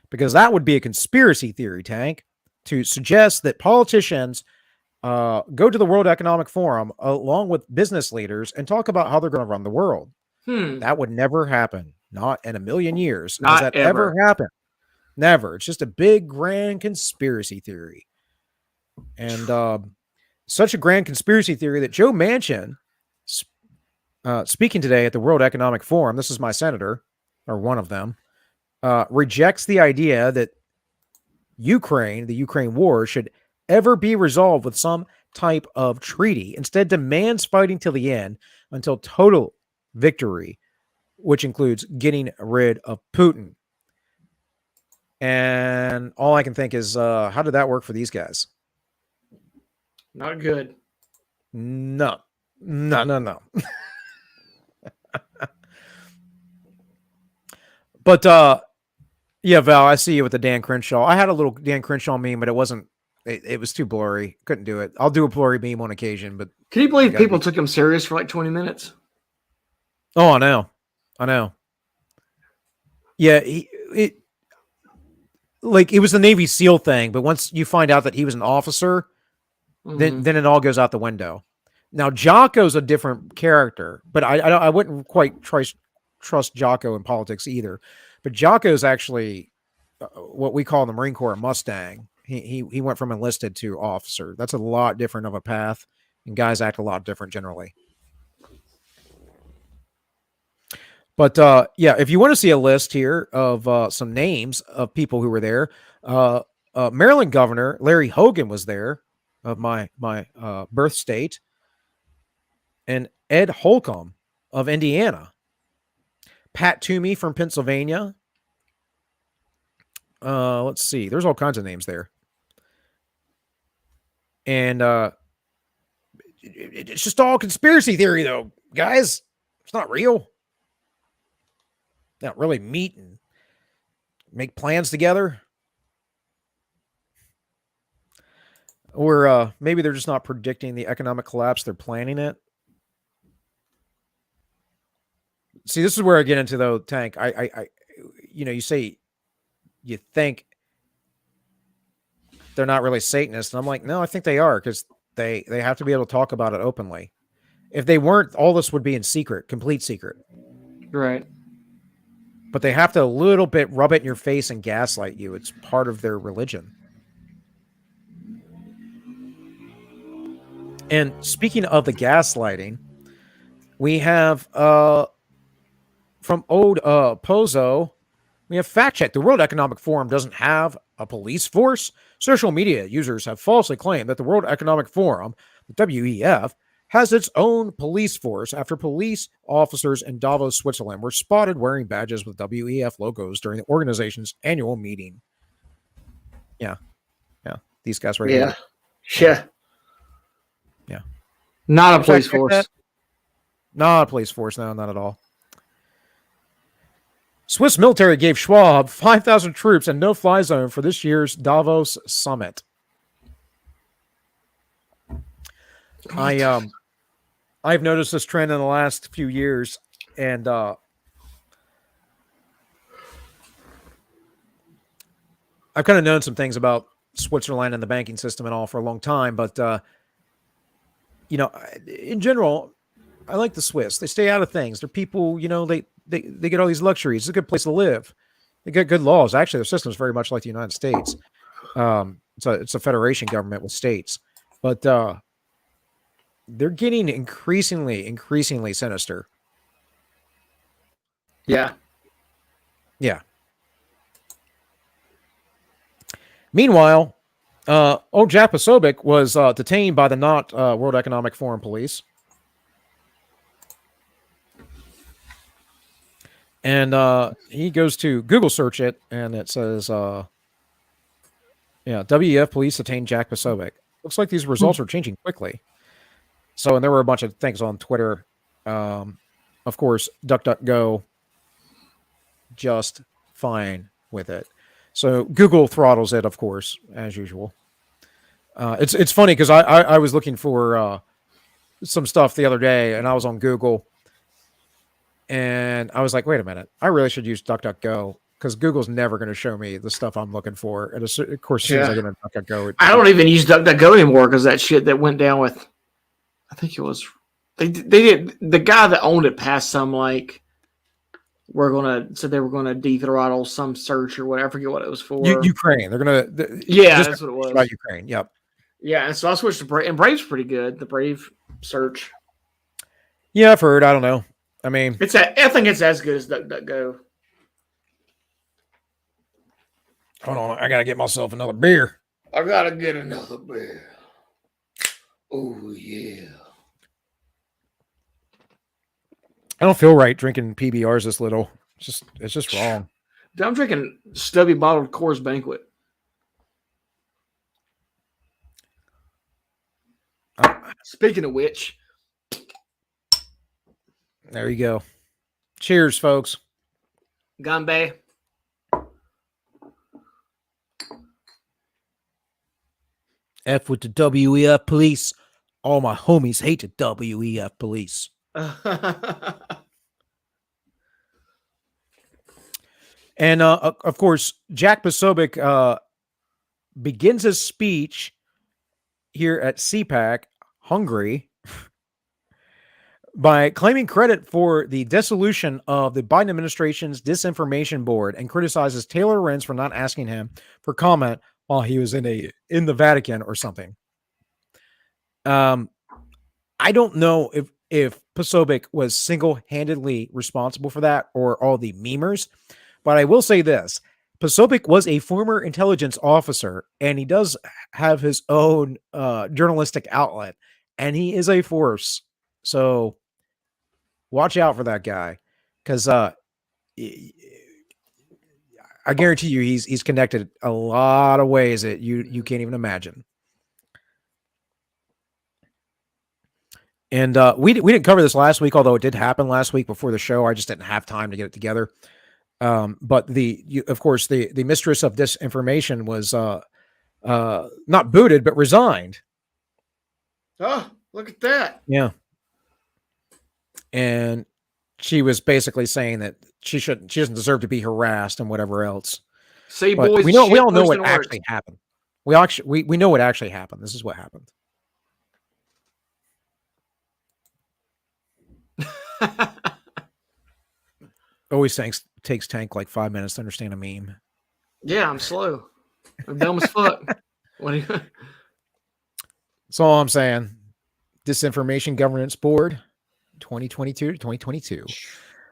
because that would be a conspiracy theory, Tank, to suggest that politicians go to the World Economic Forum along with business leaders and talk about how they're going to run the world. That would never happen. Not in a million years. Has Not that ever. ever happened? Never. It's just a big, grand conspiracy theory. And such a grand conspiracy theory that Joe Manchin, speaking today at the World Economic Forum, this is my senator, or one of them, rejects the idea that the Ukraine war, should ever be resolved with some type of treaty. Instead, demands fighting till the end until total victory, which includes getting rid of Putin. And all I can think is, how did that work for these guys? Not good. No. But yeah, Val, I see you with the Dan Crenshaw. I had a little Dan Crenshaw meme, but it wasn't. It was too blurry. Couldn't do it. I'll do a blurry meme on occasion, but can you believe people took him serious for like 20 minutes? Oh, I know. Yeah, it was the Navy SEAL thing, but once you find out that he was an officer, then it all goes out the window. Now, Jocko's a different character, but I wouldn't quite trust Jocko in politics either. But Jocko's actually what we call in the Marine Corps a Mustang. He went from enlisted to officer. That's a lot different of a path, and guys act a lot different generally. But yeah, if you want to see a list here of some names of people who were there, Maryland Governor Larry Hogan was there, of my birth state, and Ed Holcomb of Indiana, Pat Toomey from Pennsylvania. Let's see, there's all kinds of names there, and it's just all conspiracy theory, though, guys. It's not real. Not really meet and make plans together. Or maybe they're just not predicting the economic collapse. They're planning it. See, this is where I get into, though, Tank. You say you think they're not really Satanists. And I'm like, no, I think they are, because they have to be able to talk about it openly. If they weren't, all this would be in secret, complete secret. Right. But they have to a little bit rub it in your face and gaslight you. It's part of their religion. And speaking of the gaslighting, we have from old Pozo, we have fact check. The World Economic Forum doesn't have a police force. Social media users have falsely claimed that the World Economic Forum, the WEF, has its own police force after police officers in Davos, Switzerland were spotted wearing badges with WEF logos during the organization's annual meeting. Yeah. These guys right here. Yeah. Not a police force. Not a police force, no, not at all. Swiss military gave Schwab 5,000 troops and no-fly zone for this year's Davos summit. I've noticed this trend in the last few years, and I've kind of known some things about Switzerland and the banking system and all for a long time, but in general, I like the Swiss. They stay out of things. They're people, they get all these luxuries. It's a good place to live. They got good laws. Actually, their system is very much like the United States. It's a federation government with states, but they're getting increasingly sinister. Yeah. Meanwhile, old Jack Posobiec was detained by the not World Economic Forum police. And he goes to Google search it, and it says, WEF police detained Jack Posobiec. Looks like these results are changing quickly. So, and there were a bunch of things on Twitter. Of course, DuckDuckGo just fine with it. So Google throttles it, of course, as usual. It's funny because I was looking for some stuff the other day, and I was on Google, and I was like, wait a minute, I really should use DuckDuckGo because Google's never going to show me the stuff I'm looking for. And of course, as soon as I get into DuckDuckGo, I don't even use DuckDuckGo anymore because that shit that went down with, I think it was, they did, the guy that owned it passed some like, said they were gonna dethrottle some search or whatever. I forget what it was for. Ukraine. They're gonna. Yeah, that's what it was. About Ukraine. Yep. Yeah, and so I switched to Brave, and Brave's pretty good. The Brave search. Yeah, I've heard. I don't know. I mean, I think it's as good as DuckDuckGo. Hold on, I gotta get myself another beer. I gotta get another beer. Oh yeah. I don't feel right drinking PBRs this little. It's just wrong. Dude, I'm drinking stubby bottled Coors Banquet. Speaking of which, there you go. Cheers, folks. Ganbei. F with the WEF police. All my homies hate the WEF police. And of course, Jack Posobiec begins his speech here at CPAC, Hungary, by claiming credit for the dissolution of the Biden administration's disinformation board and criticizes Taylor Renz for not asking him for comment while he was in the Vatican or something. I don't know if Posobiec was single-handedly responsible for that or all the memers, but I will say this. Posobiec was a former intelligence officer, and he does have his own journalistic outlet, and he is a force. So watch out for that guy, because I guarantee you he's connected a lot of ways that you can't even imagine. And we didn't cover this last week, although it did happen last week before the show. I just didn't have time to get it together. But of course, the mistress of disinformation was not booted, but resigned. Oh, look at that. Yeah. And she was basically saying that she doesn't deserve to be harassed and whatever else. See, but boys, we all know what actually happened. We know what actually happened. This is what happened. Always takes Tank like 5 minutes to understand a meme. Yeah, I'm slow. I'm dumb as fuck. What do you? That's all I'm saying. Disinformation Governance Board, 2022 to 2022.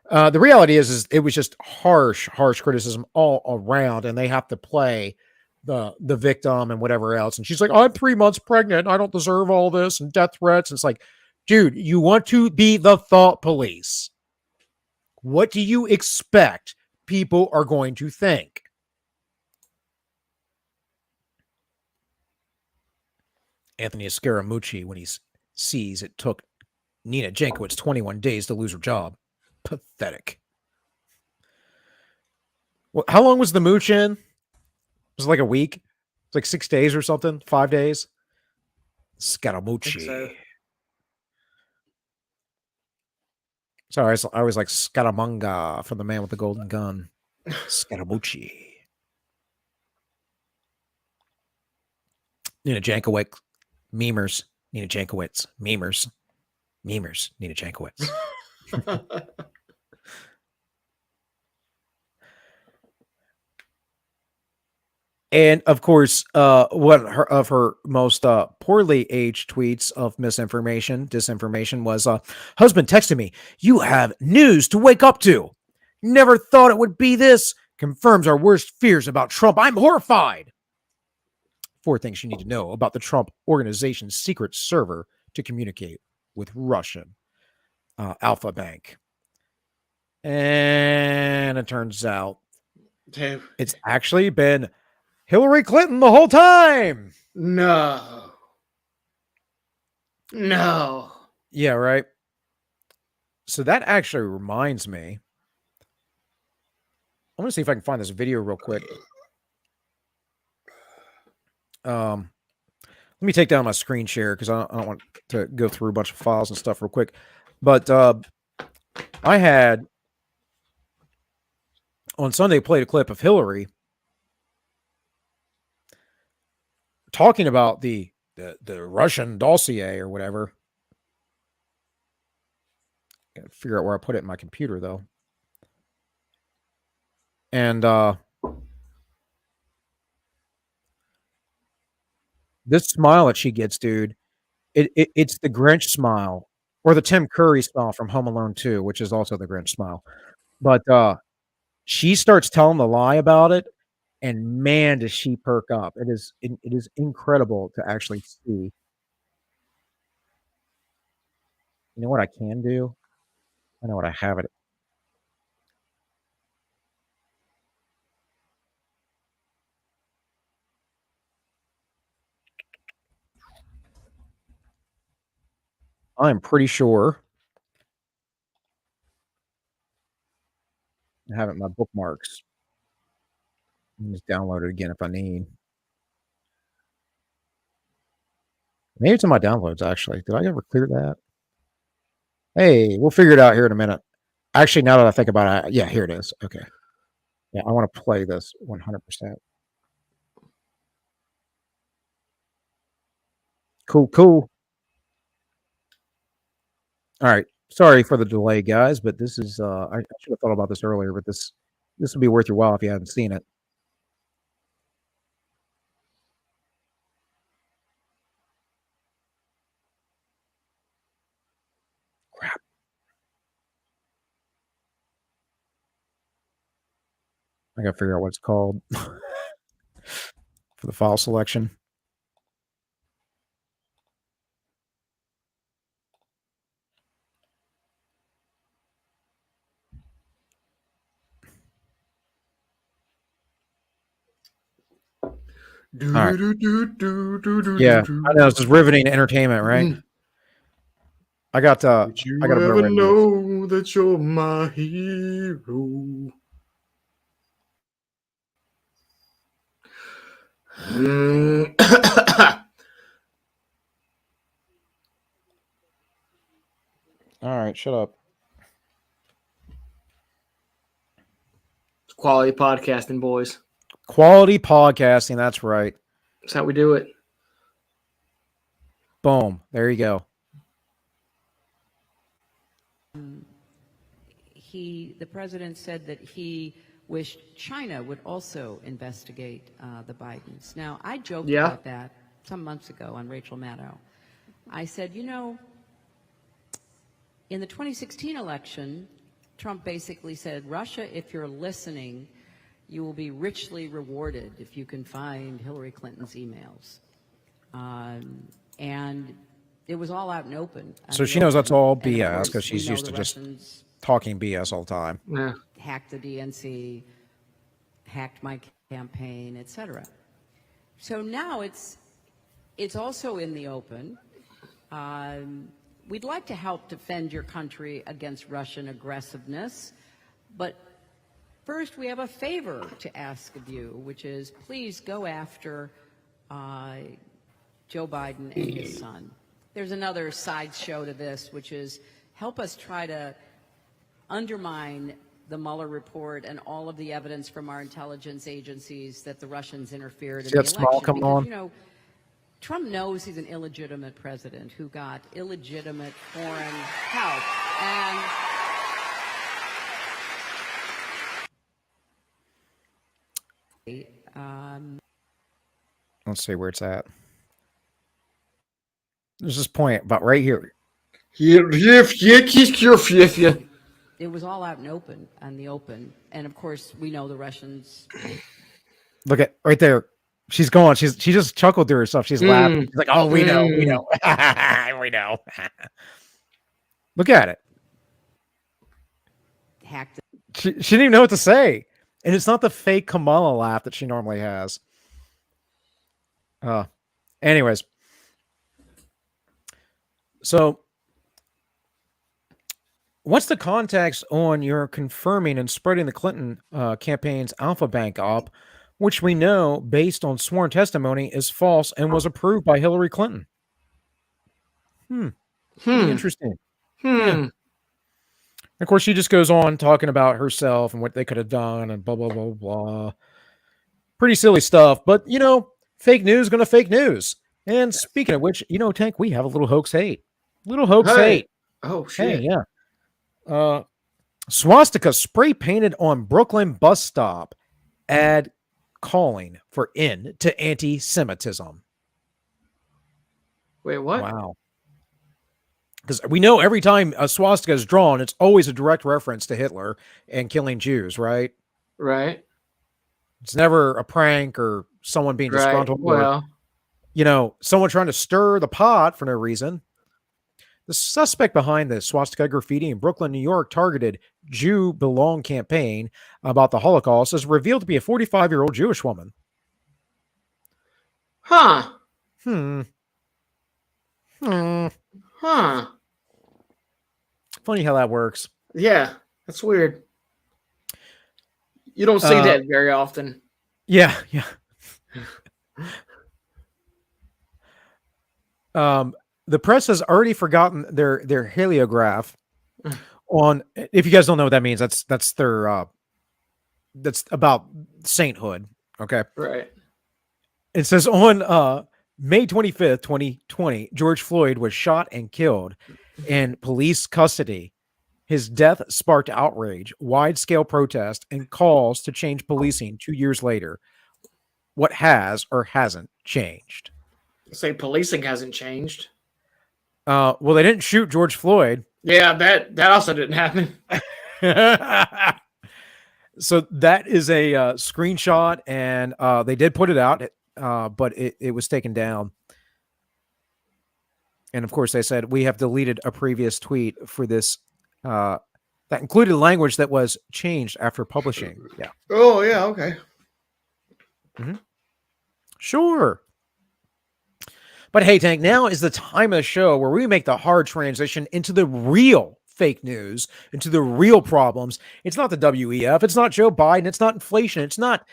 The reality is it was just harsh criticism all around, and they have to play the victim and whatever else. And she's like, I'm 3 months pregnant. I don't deserve all this, and death threats. And it's like, dude, you want to be the thought police. What do you expect people are going to think? Anthony Scaramucci, when he sees it took Nina Jankowicz 21 days to lose her job. Pathetic. Well, how long was the mooch in? Was it like a week? It was like 6 days or something? 5 days? Scaramucci. Sorry, I was like Scaramanga from The Man with the Golden Gun. Scaramucci. Nina Jankowicz. Memers. Nina Jankowicz. Memers. Nina Jankowicz. And of course, one of her most poorly aged tweets of disinformation was, husband texted me, you have news to wake up to. Never thought it would be this. Confirms our worst fears about Trump. I'm horrified. 4 things you need to know about the Trump organization's secret server to communicate with Russian Alpha Bank. And it turns out it's actually been Hillary Clinton the whole time. No. Yeah, right. So that actually reminds me. I want to see if I can find this video real quick. Let me take down my screen share because I don't want to go through a bunch of files and stuff real quick. But I had on Sunday played a clip of Hillary talking about the Russian dossier or whatever. Gotta figure out where I put it in my computer though. And this smile that she gets, dude, it's the Grinch smile or the Tim Curry smile from Home Alone 2, which is also the Grinch smile. But she starts telling the lie about it, and man, does she perk up. It is incredible to actually see. You know what I can do? I know what I have it. I'm pretty sure I have it in my bookmarks. I can just download it again if I need. Maybe it's in my downloads, actually. Did I ever clear that? Hey, we'll figure it out here in a minute. Actually, now that I think about it, yeah, here it is. Okay. Yeah, I want to play this 100%. Cool, cool. All right. Sorry for the delay, guys, but this is I should have thought about this earlier, but this will be worth your while if you haven't seen it. Crap. I gotta figure out what it's called for the file selection. Right. Yeah, I know this is riveting entertainment, right? I got Did you I got ever know that you're my hero? All right, shut up. Quality podcasting, boys. Quality podcasting, that's right. That's how we do it. Boom. There you go. The president said that he wished China would also investigate the Bidens. Now, I joked about that some months ago on Rachel Maddow. I said, you know, in the 2016 election, Trump basically said, Russia, if you're listening, you will be richly rewarded if you can find Hillary Clinton's emails. And it was all out and open. So she knows that's all BS because she's used to just talking BS all the time. Yeah. Hacked the DNC, hacked my campaign, etc. So now it's also in the open. We'd like to help defend your country against Russian aggressiveness, but first we have a favor to ask of you, which is please go after Joe Biden and his son. There's another sideshow to this, which is help us try to undermine the Mueller report and all of the evidence from our intelligence agencies that the Russians interfered in the election. Small coming on? You know, Trump knows he's an illegitimate president who got illegitimate foreign help. And let's see where it's at. There's this point about right here. It was all out and open, on the open. And of course, we know the Russians. Look at right there. She's going. She just chuckled to herself. She's laughing. She's like, "Oh, we know. We know. Look at it. Hacked. She didn't even know what to say, and it's not the fake Kamala laugh that she normally has. Anyways, so what's the context on your confirming and spreading the Clinton campaign's Alpha Bank op which we know, based on sworn testimony, is false and was approved by Hillary Clinton. Pretty interesting. Yeah. Of course, she just goes on talking about herself and what they could have done and blah, blah, blah, blah. Pretty silly stuff. But, fake news going to fake news. And speaking of which, Tank, we have a little hoax hate. Hate. Oh, shit. Hey, yeah. Swastika spray painted on Brooklyn bus stop. Ad calling for end to anti-Semitism. Wait, what? Wow. Because we know every time a swastika is drawn, it's always a direct reference to Hitler and killing Jews, right? Right. It's never a prank or someone being disgruntled. Well, or, someone trying to stir the pot for no reason. The suspect behind the swastika graffiti in Brooklyn, New York, targeted Jew Belong campaign about the Holocaust is revealed to be a 45-year-old Jewish woman. Huh. Funny how that works. Yeah, that's weird. You don't see that very often. Yeah. The press has already forgotten their heliograph on. If you guys don't know what that means, that's their that's about sainthood. Okay, right. It says on May 25th, 2020, George Floyd was shot and killed in police custody. His death sparked outrage, wide-scale protest, and calls to change policing 2 years later. What has or hasn't changed? Say policing hasn't changed. Well, they didn't shoot George Floyd. Yeah, that also didn't happen. So that is a screenshot, and they did put it out, but it was taken down. And of course, they said we have deleted a previous tweet for this. That included language that was changed after publishing. Yeah. Oh, yeah. Okay. Sure. But hey, Tank, now is the time of the show where we make the hard transition into the real fake news, into the real problems. It's not the WEF. It's not Joe Biden. It's not inflation. It's not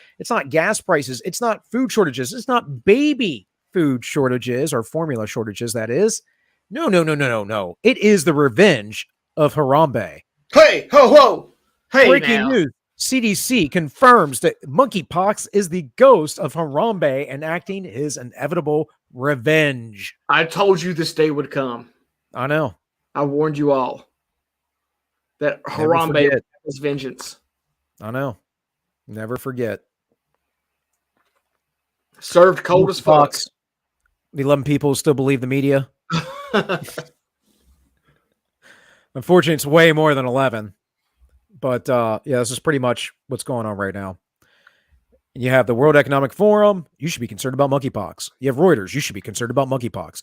gas prices. It's not food shortages. It's not baby food shortages or formula shortages, that is. No. It is the revenge of Harambe. Hey, ho. Hey, breaking news. CDC confirms that monkeypox is the ghost of Harambe enacting his inevitable revenge. I told you this day would come. I know. I warned you all that Harambe is vengeance. I know. Never forget. Served cold as fuck. The 11 people still believe the media. Unfortunately, it's way more than 11. But yeah, this is pretty much what's going on right now. You have the World Economic Forum. You should be concerned about monkeypox. You have Reuters. You should be concerned about monkeypox.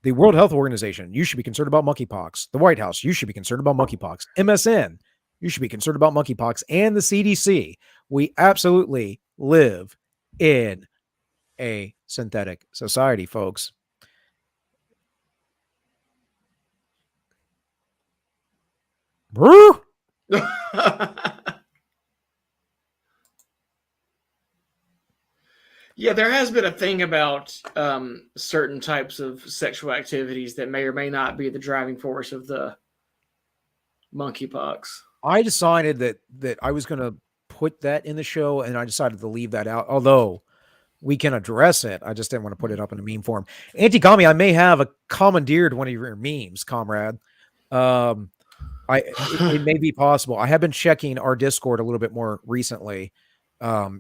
The World Health Organization. You should be concerned about monkeypox. The White House. You should be concerned about monkeypox. MSN. You should be concerned about monkeypox. And the CDC. We absolutely live in a synthetic society, folks. Brew. Yeah, there has been a thing about certain types of sexual activities that may or may not be the driving force of the monkeypox. I decided that I was going to put that in the show, and I decided to leave that out, although we can address it. I just didn't want to put it up in a meme form. Anti-Kami, I may have commandeered one of your memes, comrade. It may be possible. I have been checking our Discord a little bit more recently,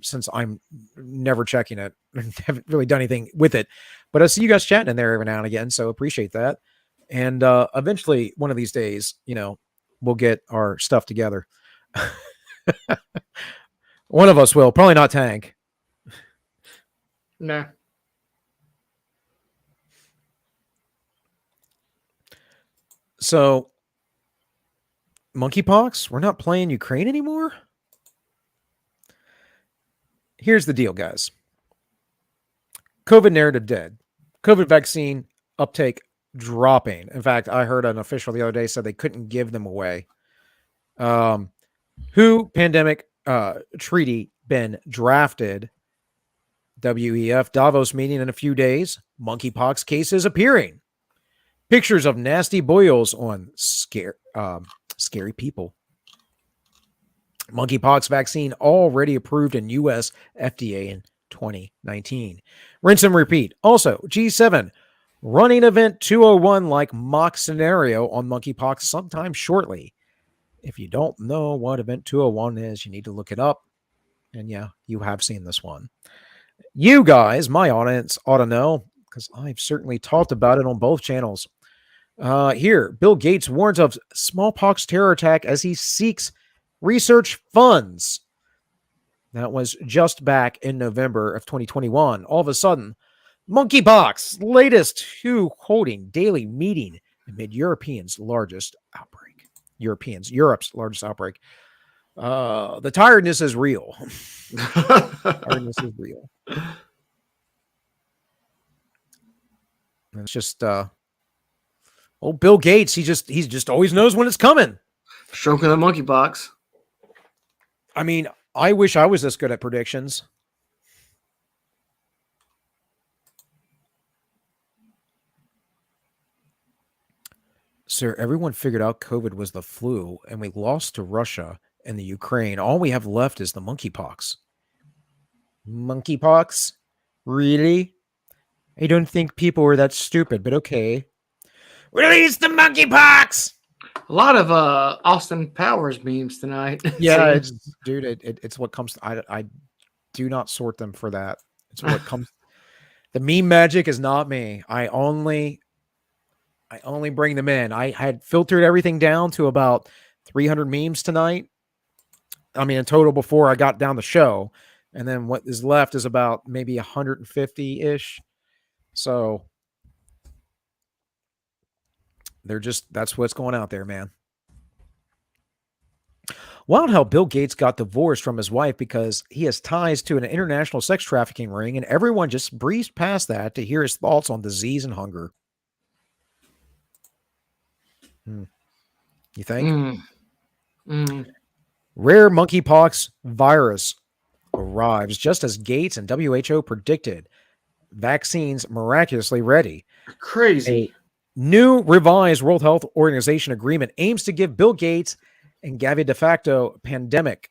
since I'm never checking it. Haven't really done anything with it, but I see you guys chatting in there every now and again, so appreciate that. And eventually, one of these days, we'll get our stuff together. One of us will, probably not Tank. Nah. So, monkeypox? We're not playing Ukraine anymore? Here's the deal, guys. COVID narrative dead. COVID vaccine uptake dropping. In fact, I heard an official the other day said they couldn't give them away. WHO pandemic treaty been drafted. WEF Davos meeting in a few days. Monkeypox cases appearing. Pictures of nasty boils on scary people. Monkeypox vaccine already approved in U.S. FDA in 2019. Rinse and repeat. Also, G7 running event 201 like mock scenario on monkeypox sometime shortly. If you don't know what event 201 is, you need to look it up. And yeah, you have seen this one. You guys, my audience, ought to know because I've certainly talked about it on both channels. Here, Bill Gates warns of smallpox terror attack as he seeks research funds. That was just back in November of 2021. All of a sudden, monkeypox, latest WHO daily meeting amid Europe's largest outbreak. Europe's largest outbreak. The tiredness is real. Tiredness is real. It's just Bill Gates. He just always knows when it's coming. Stroking the monkeypox. I mean, I wish I was this good at predictions. Sir, everyone figured out COVID was the flu, and we lost to Russia and the Ukraine. All we have left is the monkeypox. Monkeypox? Really? I don't think people were that stupid, but okay. Release the monkeypox! A lot of Austin Powers memes tonight. Yeah, it's what comes. I do not sort them for that. It's what comes. The meme magic is not me. I only bring them in. I had filtered everything down to about 300 memes tonight. I mean, in total before I got down the show. And then what is left is about maybe 150-ish. So that's what's going out there, man. Wild how Bill Gates got divorced from his wife because he has ties to an international sex trafficking ring, and everyone just breezed past that to hear his thoughts on disease and hunger. You think? Rare monkeypox virus arrives just as Gates and WHO predicted. Vaccines miraculously ready. Crazy. New revised World Health Organization agreement aims to give Bill Gates and Gavi de facto pandemic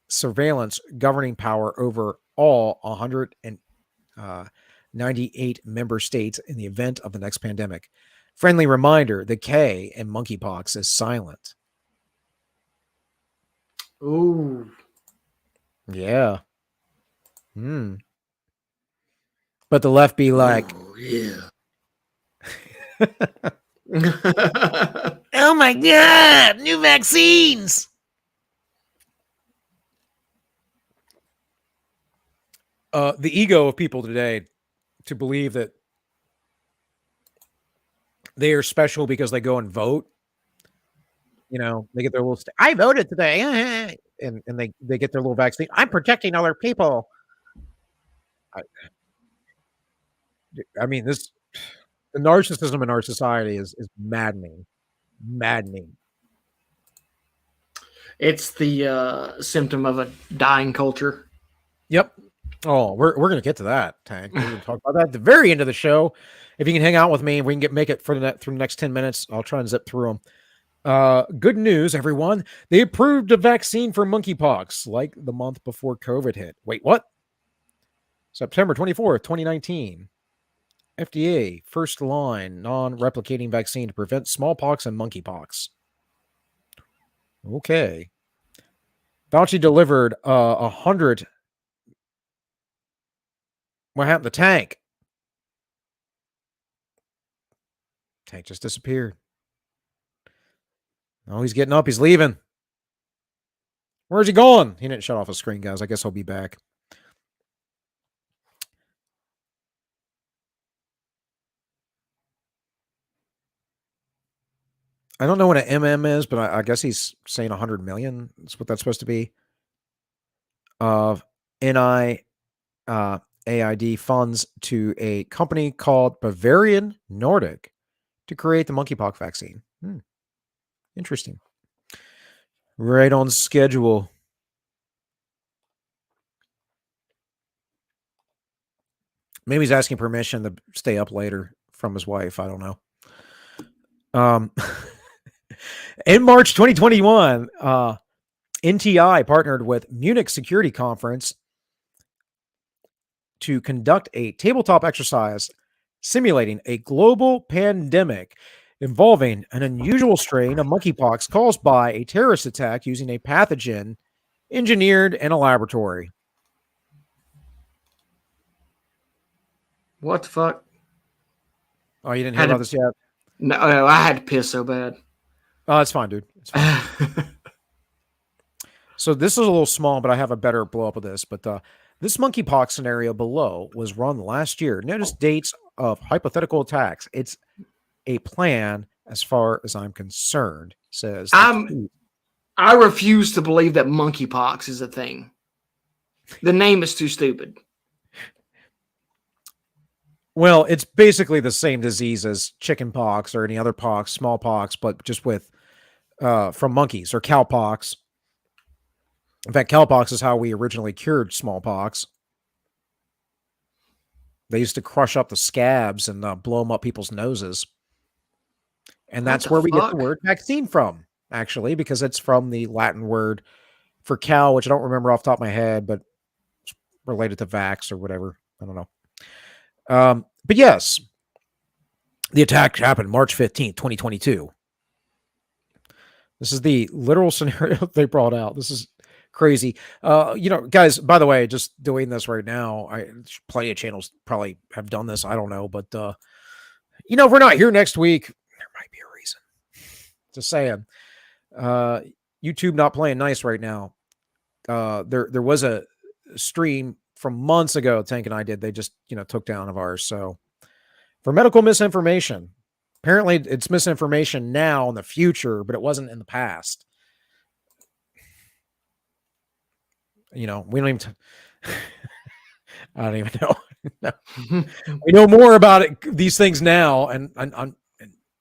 surveillance governing power over all 198 member states in the event of the next pandemic. Friendly reminder, the K in monkeypox is silent. Ooh. Yeah. But the left be like, oh, yeah. Oh my God, new vaccines. The ego of people today to believe that they are special because they go and vote. You know, they get their little, I voted today. And they get their little vaccine. I'm protecting other people. I mean, the narcissism in our society is maddening. It's the symptom of a dying culture. Yep. Oh, we're gonna get to that, Tank. We're gonna talk about that at the very end of the show. If you can hang out with me, we can make it through the next 10 minutes. I'll try and zip through them. Good news, everyone. They approved a vaccine for monkeypox like the month before COVID hit. Wait, what? September 24th, 2019. FDA first line non-replicating vaccine to prevent smallpox and monkeypox. Okay. Fauci delivered 100. What happened to Tank? Tank just disappeared. Oh, he's getting up. He's leaving. Where's he going? He didn't shut off his screen, guys. I guess he'll be back. I don't know what an MM is, but I guess he's saying 100 million. That's what that's supposed to be. Of AID funds to a company called Bavarian Nordic to create the monkeypox vaccine. Interesting. Right on schedule. Maybe he's asking permission to stay up later from his wife. I don't know. In March 2021, NTI partnered with Munich Security Conference to conduct a tabletop exercise simulating a global pandemic involving an unusual strain of monkeypox caused by a terrorist attack using a pathogen engineered in a laboratory. What the fuck? Oh, you didn't hear about this yet? No, I had to piss so bad. Oh, it's fine, dude. It's fine. So this is a little small, but I have a better blow up of this. But this monkeypox scenario below was run last year. Notice dates of hypothetical attacks. It's a plan as far as I'm concerned, says. I refuse to believe that monkeypox is a thing. The name is too stupid. Well, it's basically the same disease as chickenpox or any other pox, smallpox, but just with from monkeys, or cowpox. In fact, cowpox is how we originally cured smallpox. They used to crush up the scabs and blow them up people's noses. And that's where we get the word vaccine from, actually, because it's from the Latin word for cow, which I don't remember off the top of my head, but it's related to vax or whatever. I don't know. But yes, the attack happened March 15th, 2022. This is the literal scenario they brought out. This is crazy. Guys, by the way, just doing this right now, plenty of channels probably have done this. I don't know, but if we're not here next week, there might be a reason. Just saying. YouTube not playing nice right now. There was a stream from months ago Tank and I did. They just, took down of ours. So for medical misinformation, apparently it's misinformation now in the future, but it wasn't in the past. We don't even, I don't even know. We know more about these things now. And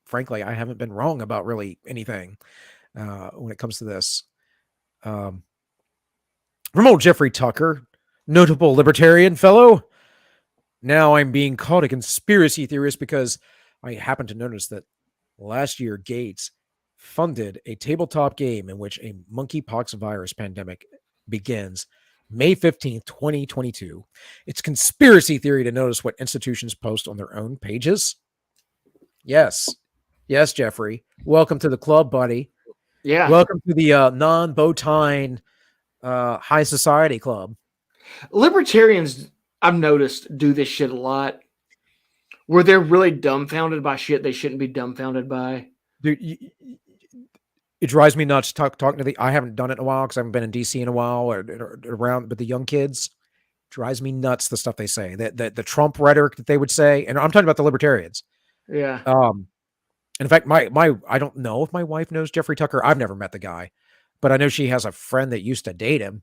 frankly, I haven't been wrong about really anything when it comes to this. From old Jeffrey Tucker, notable libertarian fellow. Now I'm being called a conspiracy theorist because I happen to notice that last year Gates funded a tabletop game in which a monkeypox virus pandemic begins May 15th, 2022. It's conspiracy theory to notice what institutions post on their own pages. Yes, Jeffrey. Welcome to the club, buddy. Yeah. Welcome to the non-Bowtine high society club. Libertarians, I've noticed, do this shit a lot, where they're really dumbfounded by shit they shouldn't be dumbfounded by. Dude, it drives me nuts talking to I haven't done it in a while because I haven't been in DC in a while or around, but the young kids, drives me nuts the stuff they say. The Trump rhetoric that they would say, and I'm talking about the libertarians. Yeah. In fact, my I don't know if my wife knows Jeffrey Tucker. I've never met the guy, but I know she has a friend that used to date him.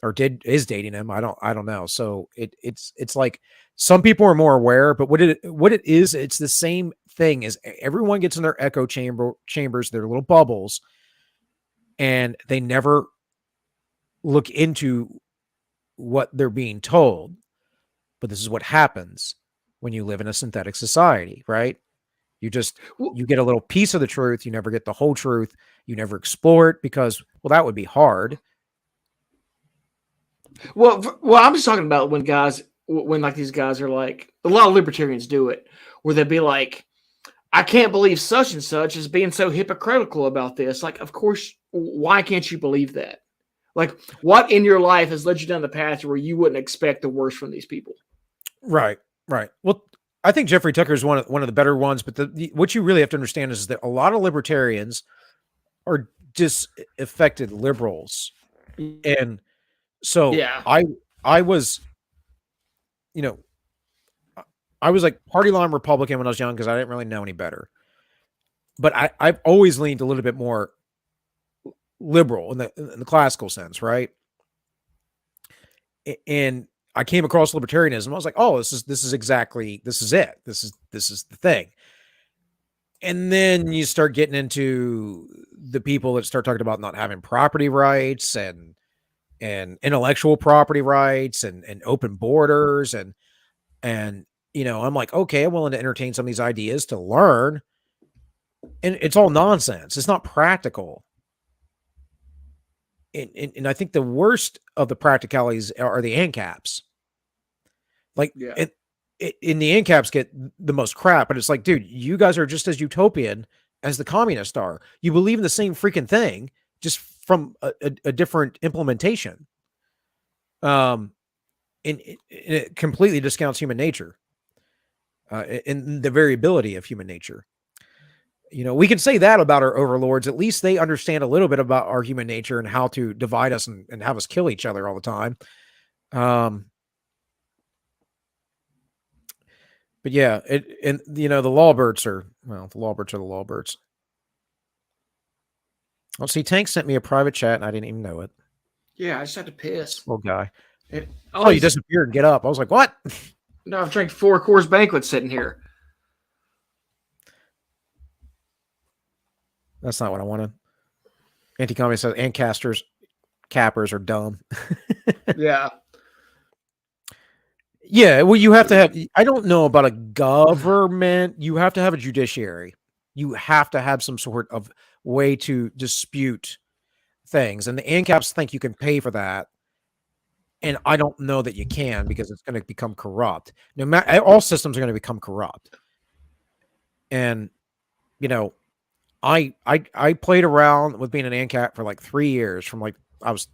Or is dating him. I don't know. So it's like some people are more aware, but what it is, it's the same thing as everyone gets in their echo chambers, their little bubbles, and they never look into what they're being told. But this is what happens when you live in a synthetic society, right? You get a little piece of the truth. You never get the whole truth. You never explore it because, well, that would be hard. Well, I'm just talking about when like these guys are like, a lot of libertarians do it, where they'd be like, I can't believe such and such is being so hypocritical about this. Like, of course, why can't you believe that? Like, what in your life has led you down the path where you wouldn't expect the worst from these people? Right. Well, I think Jeffrey Tucker is one of the better ones, but what you really have to understand is that a lot of libertarians are disaffected liberals. And so yeah. I was, I was like party line Republican when I was young because I didn't really know any better. But I've always leaned a little bit more liberal in the classical sense, right? And I came across libertarianism. I was like, oh, this is it. This is the thing. And then you start getting into the people that start talking about not having property rights and intellectual property rights and open borders. And And, I'm like, okay, I'm willing to entertain some of these ideas to learn. And it's all nonsense. It's not practical. And I think the worst of the practicalities are the ANCAPs. Like, in the ANCAPs get the most crap, but it's like, dude, you guys are just as utopian as the communists are. You believe in the same freaking thing, just from a different implementation. And it completely discounts human nature, and the variability of human nature. We can say that about our overlords. At least they understand a little bit about our human nature and how to divide us and have us kill each other all the time. But yeah, the lawbirds are the lawbirds. Let's see. Tank sent me a private chat and I didn't even know it. Yeah, I just had to piss. Little guy. You disappeared and get up. I was like, what? No, I've drank 4 Coors Banquet sitting here. That's not what I wanted. Anti-communist says, and cappers are dumb. Yeah. Yeah, well, you have to have, I don't know about a government. You have to have a judiciary. You have to have some sort of way to dispute things. And the ANCAPs think you can pay for that. And I don't know that you can, because it's going to become corrupt. No matter, all systems are going to become corrupt. And, I played around with being an ANCAP for like 3 years, from like I was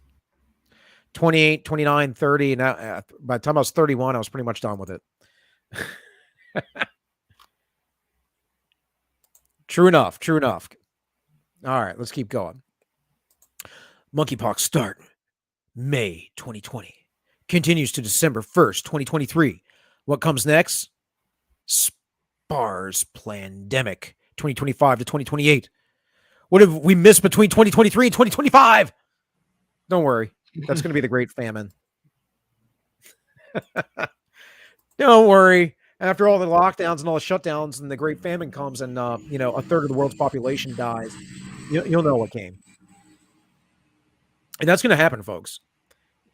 28, 29, 30. And now, by the time I was 31, I was pretty much done with it. True enough. All right, let's keep going. Monkeypox start May 2020. Continues to December 1st, 2023. What comes next? SPARS Plandemic 2025 to 2028. What have we missed between 2023 and 2025? Don't worry. That's going to be the Great Famine. Don't worry. After all the lockdowns and all the shutdowns and the Great Famine comes and, a third of the world's population dies, you'll know what came. And that's going to happen, folks.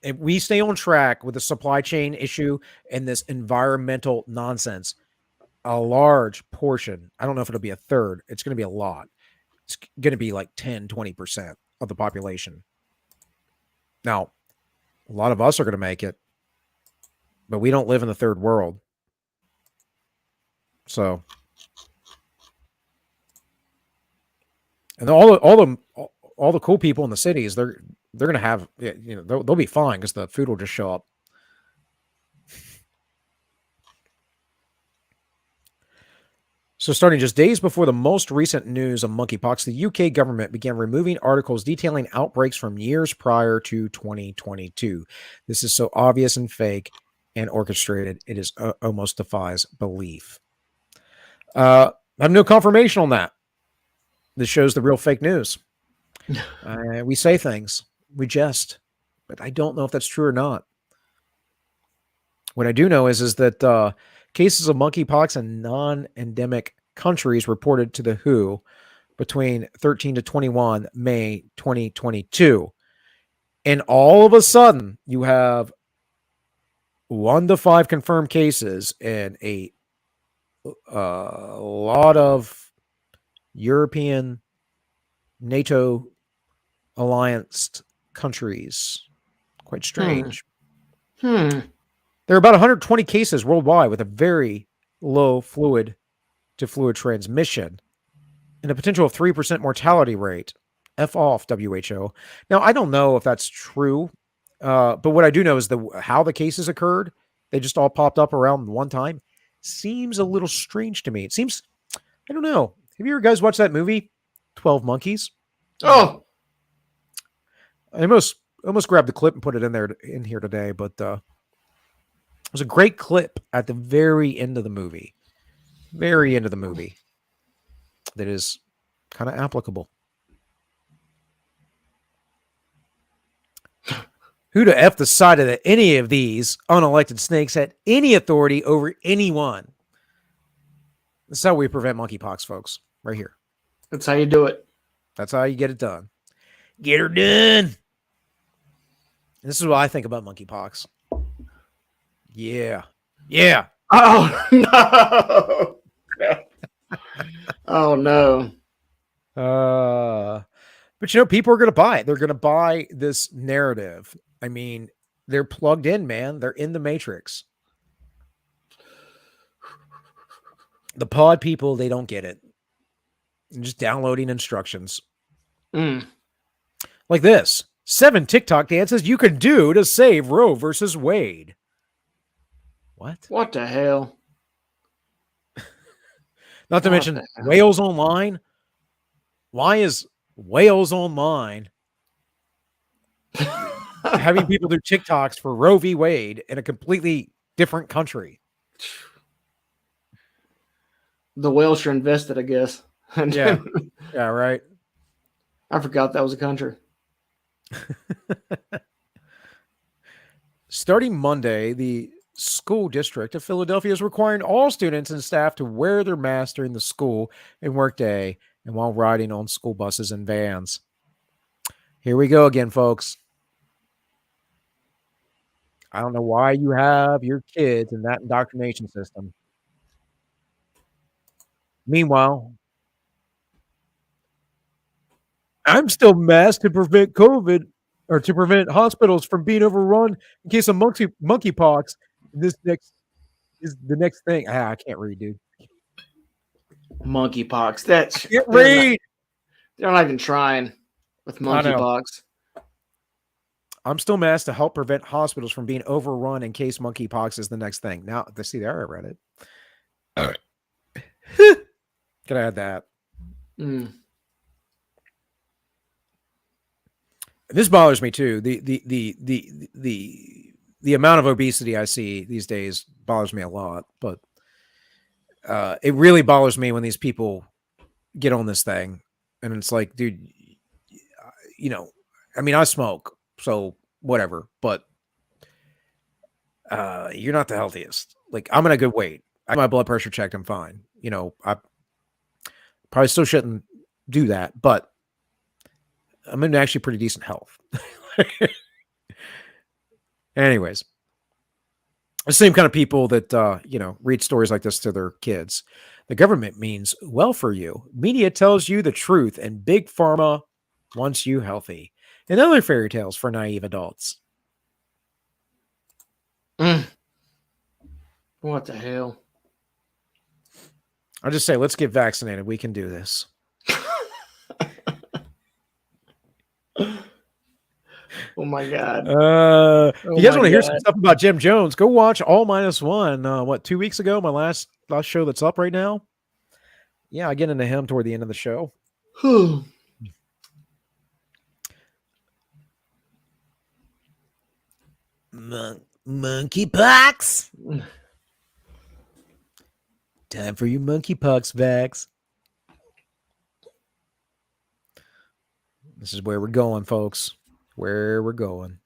If we stay on track with the supply chain issue and this environmental nonsense, a large portion, I don't know if it'll be a third, it's going to be a lot. It's going to be like 10, 20% of the population. Now, a lot of us are going to make it, but we don't live in the third world. So, and all the cool people in the cities, they're going to have, they'll be fine because the food will just show up. So starting just days before the most recent news of monkeypox, the UK government began removing articles detailing outbreaks from years prior to 2022. This is so obvious and fake and orchestrated, it is almost defies belief. I have no confirmation on that. This shows the real fake news. We say things, we jest, but I don't know if that's true or not. What I do know is that cases of monkeypox in non-endemic countries reported to the WHO between 13 to 21 May 2022. And all of a sudden, you have 1 to 5 confirmed cases and a lot of European NATO alliance countries. Quite strange. There are about 120 cases worldwide with a very low fluid-to-fluid transmission and a potential of 3% mortality rate. F off, WHO. Now, I don't know if that's true, but what I do know is how the cases occurred. They just all popped up around one time. Seems a little strange to me. It seems, I don't know. Have you ever guys watched that movie, 12 Monkeys? Oh! I almost grabbed the clip and put it in here today, but there's a great clip at the very end of the movie. Very end of the movie. That is kind of applicable. Who to F decided that any of these unelected snakes had any authority over anyone? This is how we prevent monkeypox, folks. Right here. That's how you do it. That's how you get it done. Get her done. This is what I think about monkeypox. Yeah. Oh no! Oh no! But you know, people are going to buy it. They're going to buy this narrative. I mean, they're plugged in, man. They're in the matrix. The pod people, they don't get it. They're just downloading instructions. Like this. 7 TikTok dances you can do to save Roe versus Wade. What? What the hell? Not to mention Wales Online. Why is Wales Online having people do TikToks for Roe v. Wade in a completely different country? The Welsh are invested, I guess. Yeah. Yeah, right. I forgot that was a country. Starting Monday, the school district of Philadelphia is requiring all students and staff to wear their masks during the school and work day and while riding on school buses and vans. Here we go again, folks. I don't know why you have your kids in that indoctrination system. Meanwhile, I'm still masked to prevent COVID or to prevent hospitals from being overrun in case of monkeypox. This next is the next thing. I can't read, dude. Monkeypox. That's Can't read. They're not even trying with monkeypox. I'm still masked to help prevent hospitals from being overrun in case monkeypox is the next thing. Now, see there, I read it. All right. Can I add that? This bothers me too. The amount of obesity I see these days bothers me a lot, but it really bothers me when these people get on this thing and it's like, dude, you know, I mean, I smoke, so whatever, but you're not the healthiest. Like, I'm in a good weight. I have my blood pressure checked. I'm fine. You know, I probably still shouldn't do that, but I'm in actually pretty decent health. Anyways, the same kind of people that, you know, read stories like this to their kids. The government means well for you. Media tells you the truth, and Big Pharma wants you healthy. And other fairy tales for naive adults. What the hell? I'll just say, let's get vaccinated. We can do this. Oh my God. You guys want to hear some stuff about Jim Jones? Go watch All Minus One. 2 weeks ago? My last show that's up right now. Yeah, I get into him toward the end of the show. Monkeypox. Time for your monkeypox vax. This is where we're going, folks. Where we're going.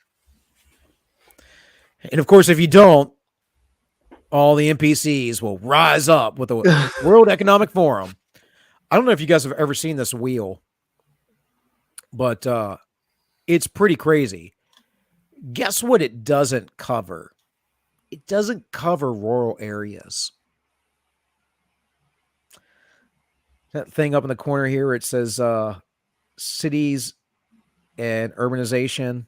And of course, if you don't, all the NPCs will rise up with the World Economic Forum. I don't know if you guys have ever seen this wheel, but it's pretty crazy. Guess what it doesn't cover? It doesn't cover rural areas. That thing up in the corner here, it says cities and urbanization,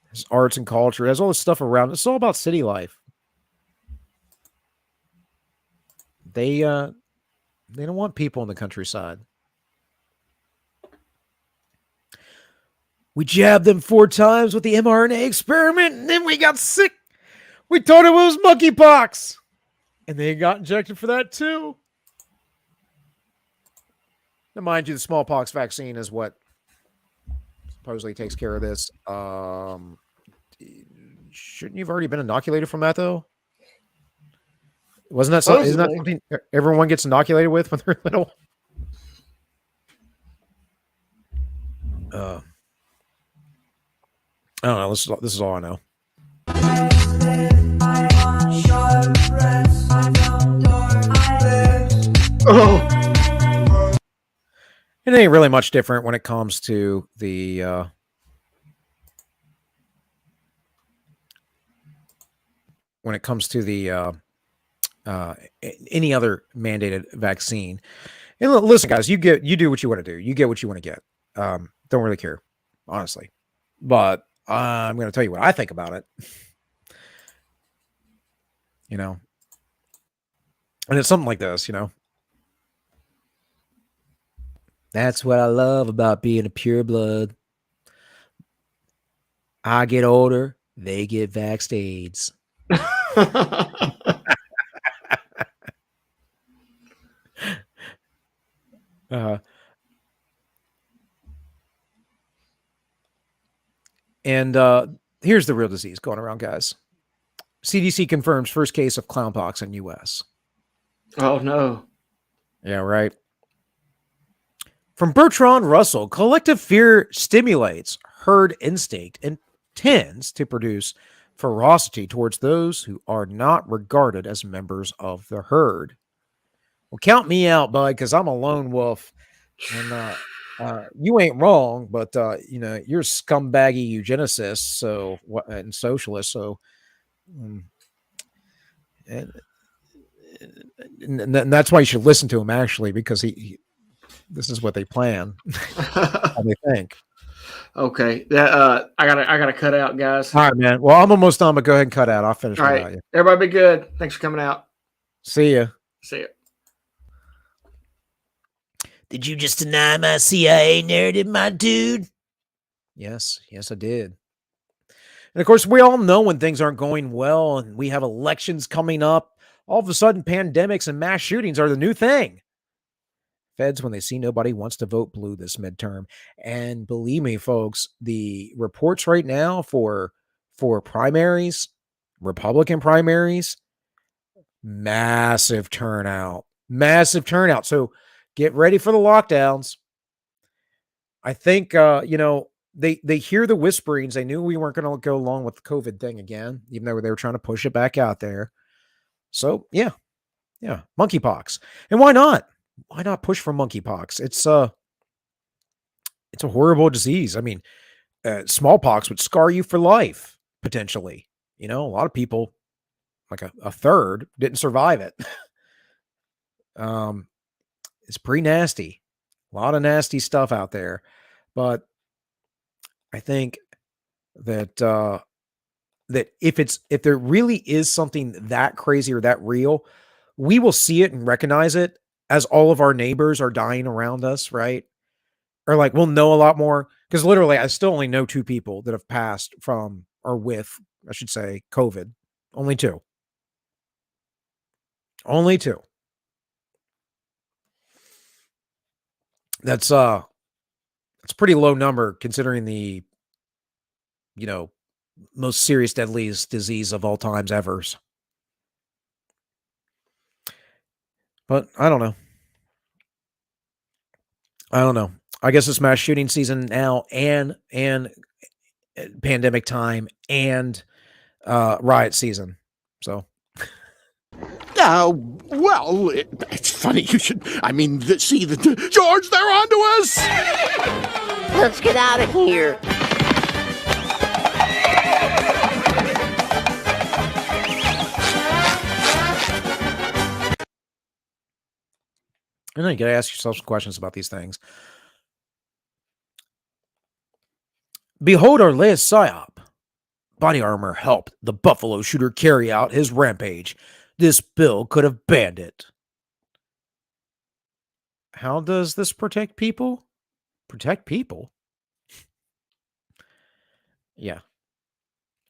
there's arts and culture, there's all this stuff around. It's all about city life. They don't want people in the countryside. We jabbed them 4 times with the mRNA experiment, and then we got sick. We thought it was monkeypox, and they got injected for that too. Now, mind you, the smallpox vaccine is what supposedly takes care of this. Shouldn't you have already been inoculated from that, though? Isn't that something everyone gets inoculated with when they're little? I don't know. This is all I know. It ain't really much different when it comes to the any other mandated vaccine. And listen, guys, you do what you want to do. You get what you want to get. Don't really care, honestly. But I'm going to tell you what I think about it. And it's something like this, That's what I love about being a pureblood. I get older, they get vaxxed AIDS. And here's the real disease going around, guys. CDC confirms first case of clownpox in U.S. Oh, no. Yeah, right. From Bertrand Russell, collective fear stimulates herd instinct and tends to produce ferocity towards those who are not regarded as members of the herd. Well, count me out, bud, because I'm a lone wolf. And you ain't wrong, but you're scumbaggy eugenicists, and socialists. So, and that's why you should listen to him, actually, because this is what they plan. How they think. Okay, that I gotta cut out, guys. All right, man. Well, I'm almost done, but go ahead and cut out. I'll finish without you. Everybody be good. Thanks for coming out. See ya. See ya. Did you just deny my CIA narrative, my dude? Yes, I did. And of course, we all know when things aren't going well and we have elections coming up, all of a sudden pandemics and mass shootings are the new thing. Feds, when they see nobody wants to vote blue this midterm. And believe me, folks, the reports right now for primaries, Republican primaries, massive turnout. So get ready for the lockdowns. I think, they hear the whisperings. They knew we weren't going to go along with the COVID thing again, even though they were trying to push it back out there. So, yeah, monkeypox. And why not? Why not push for monkeypox? It's a horrible disease. I mean, smallpox would scar you for life, potentially. A lot of people, like a third, didn't survive it. It's pretty nasty. A lot of nasty stuff out there. But I think that that if there really is something that crazy or that real, we will see it and recognize it as all of our neighbors are dying around us, right? Or like we'll know a lot more, because literally I still only know 2 people that have passed from or with, I should say, COVID. Only 2. That's a pretty low number considering the most serious deadliest disease of all times ever. But I don't know. I guess it's mass shooting season now and pandemic time and riot season. So well, it's funny you should. I mean, see, George, they're on to us. Let's get out of here. And then you got to ask yourself some questions about these things. Behold our latest psyop. Body armor helped the Buffalo shooter carry out his rampage. This bill could have banned it. How does this protect people? Protect people? Yeah,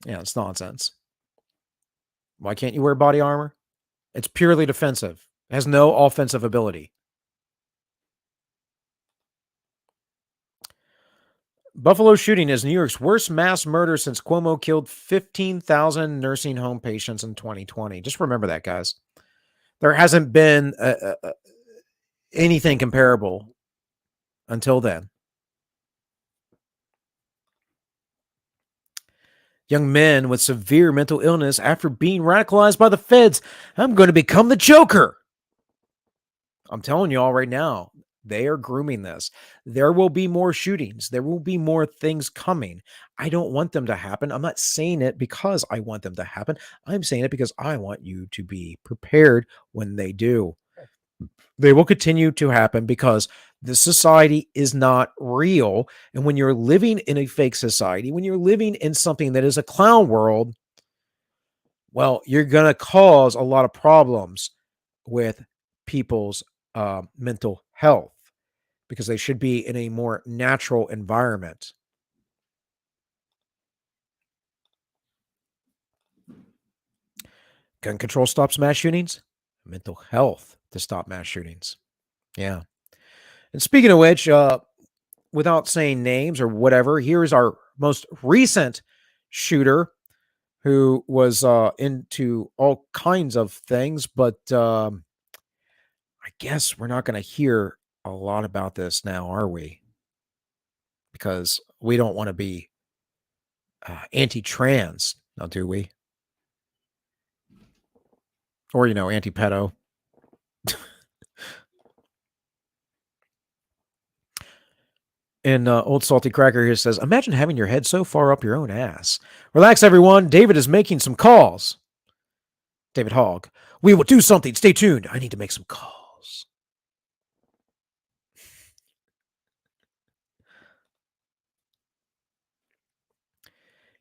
it's nonsense. Why can't you wear body armor? It's purely defensive. It has no offensive ability. Buffalo shooting is New York's worst mass murder since Cuomo killed 15,000 nursing home patients in 2020. Just remember that, guys. There hasn't been anything comparable until then. Young men with severe mental illness after being radicalized by the feds. I'm going to become the Joker. I'm telling you all right now, They are grooming this. There will be more shootings. There will be more things coming. I don't want them to happen. I'm not saying it because I want them to happen. I'm saying it because I want you to be prepared when they do. They will continue to happen because the society is not real. And when you're living in a fake society, when you're living in something that is a clown world, well, you're going to cause a lot of problems with people's mental health because they should be in a more natural environment. Gun control stops mass shootings. Mental health to stop mass shootings. Yeah. And speaking of which, without saying names or whatever, here's our most recent shooter who was into all kinds of things, but I guess we're not going to hear a lot about this now, are we? Because we don't want to be anti-trans, now do we? Or, anti-pedo. And Old Salty Cracker here says, imagine having your head so far up your own ass. Relax, everyone. David is making some calls. David Hogg. We will do something. Stay tuned. I need to make some calls.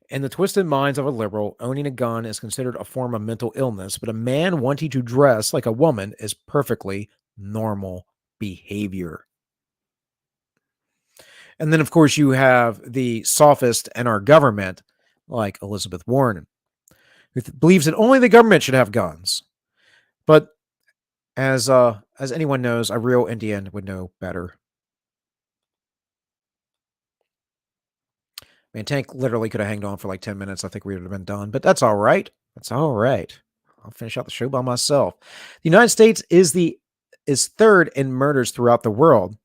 In the twisted minds of a liberal, owning a gun is considered a form of mental illness, but a man wanting to dress like a woman is perfectly normal behavior. And then, of course, you have the sophist in our government, like Elizabeth Warren, who believes that only the government should have guns. But as anyone knows, a real Indian would know better. Man, Tank literally could have hanged on for like 10 minutes. I think we would have been done, but that's all right. That's all right. I'll finish out the show by myself. The United States is third in murders throughout the world.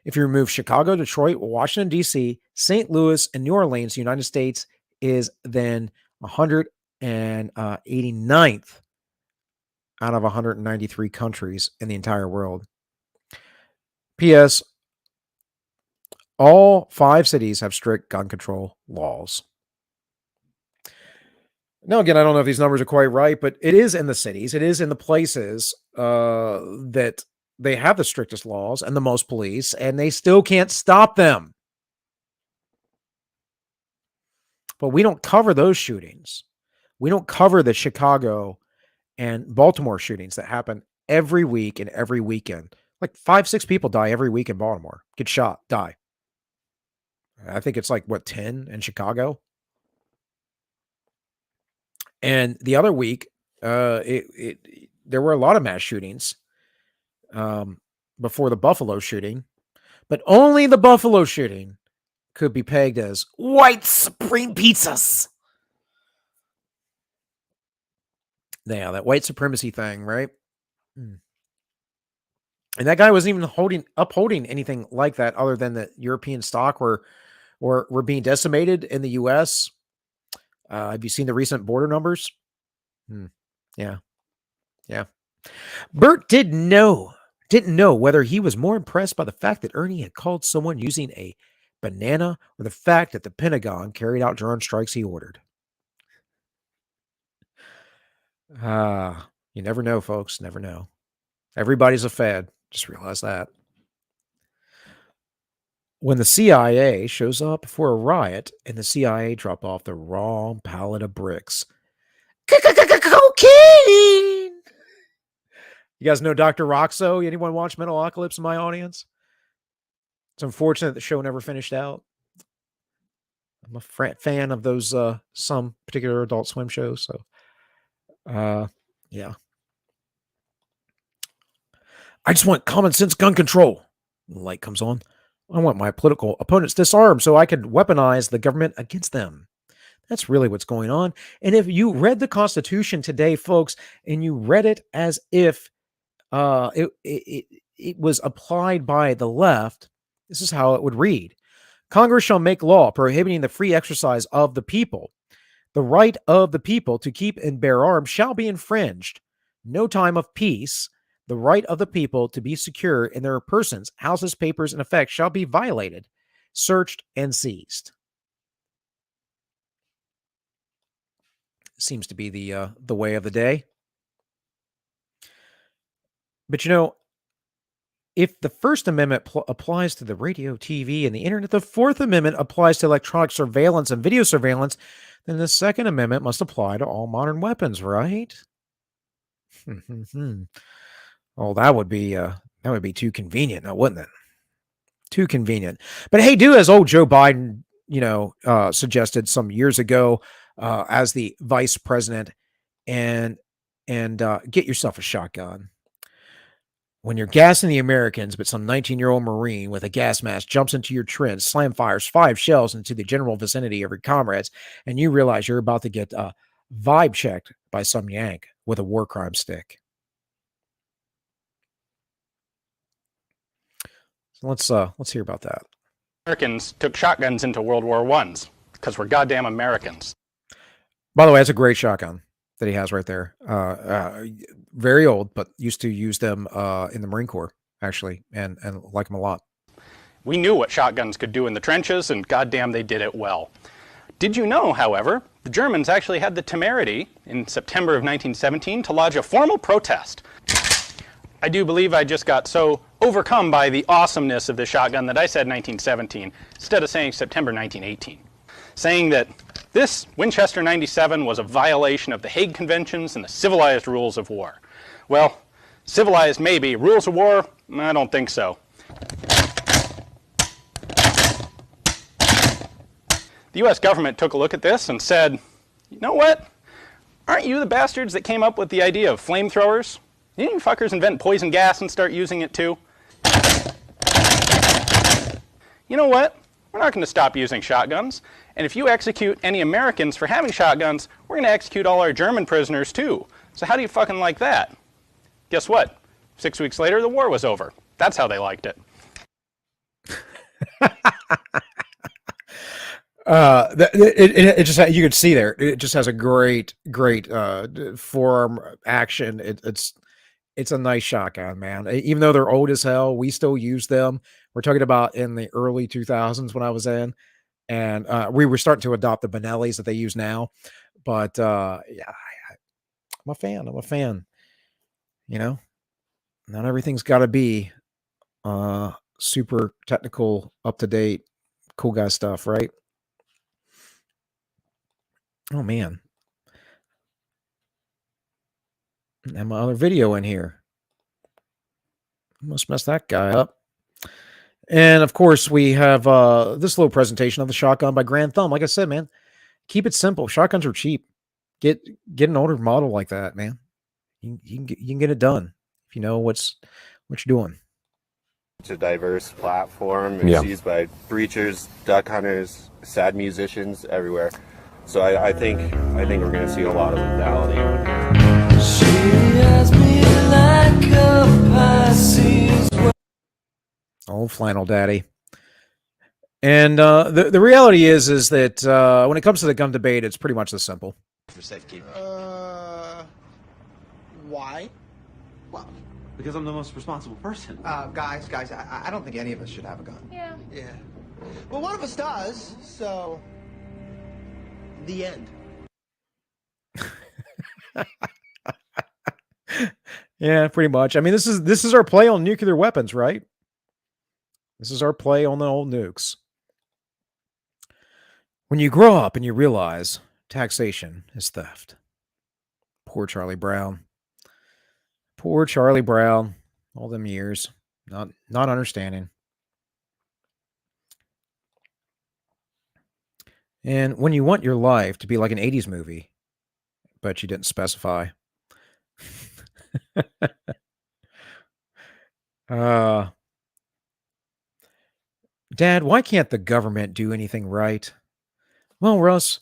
If you remove Chicago, Detroit, Washington, D.C., St. Louis, and New Orleans, the United States is then 189th out of 193 countries in the entire world. P.S. All 5 cities have strict gun control laws. Now, again, I don't know if these numbers are quite right, but it is in the cities. It is in the places that they have the strictest laws and the most police, and they still can't stop them. But we don't cover those shootings. We don't cover the Chicago and Baltimore shootings that happen every week and every weekend. Like 5-6 people die every week in Baltimore, get shot, die. I think it's like, 10 in Chicago? And the other week, there were a lot of mass shootings before the Buffalo shooting, but only the Buffalo shooting could be pegged as white supreme pizzas. Yeah, that white supremacy thing, right? And that guy wasn't even upholding anything like that other than that European stock were being decimated in the U.S. Have you seen the recent border numbers? Yeah. Bert didn't know whether he was more impressed by the fact that Ernie had called someone using a banana or the fact that the Pentagon carried out drone strikes he ordered. You never know, folks. Never know. Everybody's a fed. Just realize that. When the CIA shows up for a riot and the CIA drop off the wrong pallet of bricks. Cocaine! You guys know Dr. Roxo? Anyone watch Metalocalypse in my audience? It's unfortunate the show never finished out. I'm a fan of those some particular Adult Swim shows. So, yeah. I just want common sense gun control. The light comes on. I want my political opponents disarmed so I can weaponize the government against them. That's really what's going on. And if you read the Constitution today, folks, and you read it as if it was applied by the left, this is how it would read. Congress shall make law prohibiting the free exercise of the people. The right of the people to keep and bear arms shall be infringed. No time of peace. The right of the people to be secure in their persons, houses, papers, and effects shall be violated, searched, and seized. Seems to be the way of the day. But if the First Amendment applies to the radio, TV, and the internet, the Fourth Amendment applies to electronic surveillance and video surveillance, then the Second Amendment must apply to all modern weapons, right? Oh, that would be too convenient, now, wouldn't it? Too convenient. But hey, do as old Joe Biden, suggested some years ago, as the vice president, and get yourself a shotgun. When you're gassing the Americans, but some 19-year-old Marine with a gas mask jumps into your trench, slam fires 5 shells into the general vicinity of your comrades, and you realize you're about to get vibe checked by some yank with a war crime stick. So let's hear about that. Americans took shotguns into World War I's because we're goddamn Americans. By the way, that's a great shotgun that he has right there. Very old, but used to use them in the Marine Corps, actually, and like them a lot. We knew what shotguns could do in the trenches, and goddamn they did it well. Did you know, however, the Germans actually had the temerity in September of 1917 to lodge a formal protest? I do believe I just got so overcome by the awesomeness of the shotgun that I said 1917 instead of saying September 1918, saying that this Winchester 97 was a violation of the Hague Conventions and the civilized rules of war. Well, civilized maybe, rules of war, I don't think so. The US government took a look at this and said, you know what? Aren't you the bastards that came up with the idea of flamethrowers? Didn't you fuckers invent poison gas and start using it too? You know what? We're not going to stop using shotguns. And if you execute any Americans for having shotguns, we're going to execute all our German prisoners too. So how do you fucking like that? Guess what? 6 weeks later, the war was over. That's how they liked it. It just, you could see there, it just has a great forearm action. It's a nice shotgun, man. Even though they're old as hell, we still use them. We're talking about in the early 2000s when I was in, and we were starting to adopt the Benellis that they use now. But yeah, I'm a fan. Not everything's got to be super technical, up to date, cool guy stuff, right? Oh man, and my other video in here. Must mess that guy up. And of course, we have this little presentation of the shotgun by Grand Thumb. Like I said, man, keep it simple. Shotguns are cheap. Get an older model like that, man. You can get it done if you know what you're doing. It's a diverse platform. It's used by breachers, duck hunters, sad musicians everywhere. So I think we're going to see a lot of lethality. She has me like a Pisces. Old flannel daddy. And the reality is that when it comes to the gun debate, it's pretty much this simple. For safekeeping. Why? Well, because I'm the most responsible person. Guys, I don't think any of us should have a gun. Yeah. Well, one of us does, so the end. Yeah, pretty much. I mean, this is our play on nuclear weapons, right? This is our play on the old nukes. When you grow up and you realize taxation is theft. Poor Charlie Brown. Poor Charlie Brown. All them years. Not understanding. And when you want your life to be like an 80s movie, but you didn't specify. Dad, why can't the government do anything right? Well, Russ,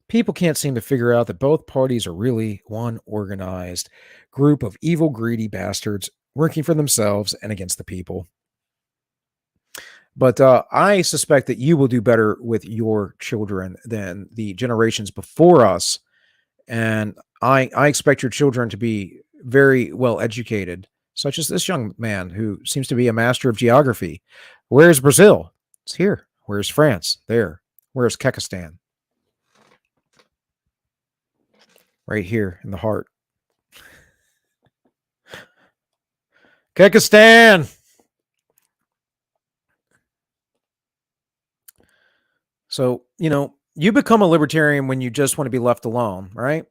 people can't seem to figure out that both parties are really one organized group of evil, greedy bastards working for themselves and against the people. But I suspect that you will do better with your children than the generations before us. And I expect your children to be very well educated such as this young man who seems to be a master of geography. Where's Brazil? It's here. Where's France? There. Where's Kekistan? Right here in the heart. Kekistan! So, you become a libertarian when you just want to be left alone, right?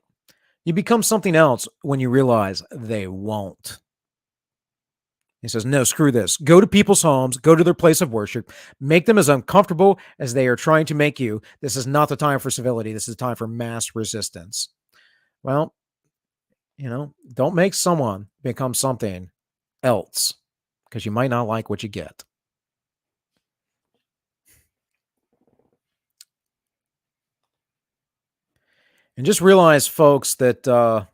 You become something else when you realize they won't. He says, no, screw this. Go to people's homes, go to their place of worship, make them as uncomfortable as they are trying to make you. This is not the time for civility. This is the time for mass resistance. Well, don't make someone become something else because you might not like what you get. And just realize, folks, that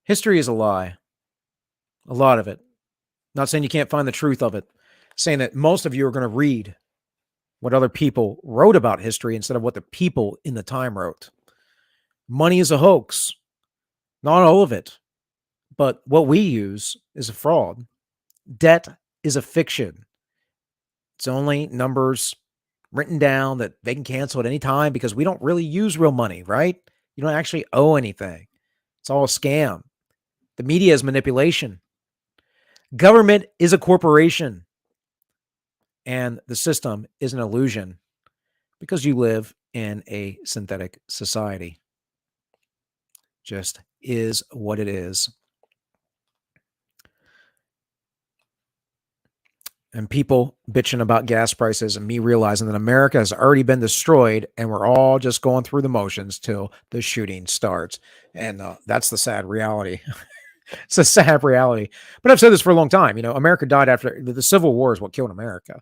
history is a lie. A lot of it. Not saying you can't find the truth of it. Saying that most of you are going to read what other people wrote about history instead of what the people in the time wrote. Money is a hoax. Not all of it. But what we use is a fraud. Debt is a fiction. It's only numbers written down that they can cancel at any time because we don't really use real money, right? You don't actually owe anything. It's all a scam. The media is manipulation. Government is a corporation. And the system is an illusion because you live in a synthetic society. Just is what it is. And people bitching about gas prices and me realizing that America has already been destroyed and we're all just going through the motions till the shooting starts. And that's the sad reality. It's a sad reality. But I've said this for a long time. America died after the Civil War is what killed America.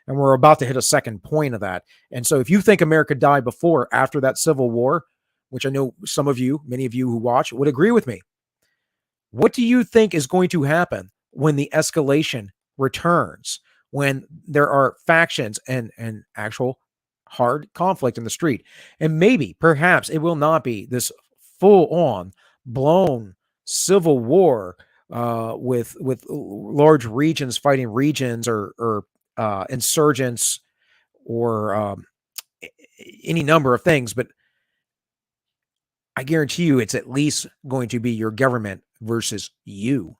And we're about to hit a second point of that. And so if you think America died before, after that Civil War, which I know some of you, many of you who watch would agree with me. What do you think is going to happen when the escalation returns, when there are factions and actual hard conflict in the street? And maybe, perhaps, it will not be this full-on, blown civil war with large regions fighting regions or insurgents or any number of things, but I guarantee you it's at least going to be your government versus you.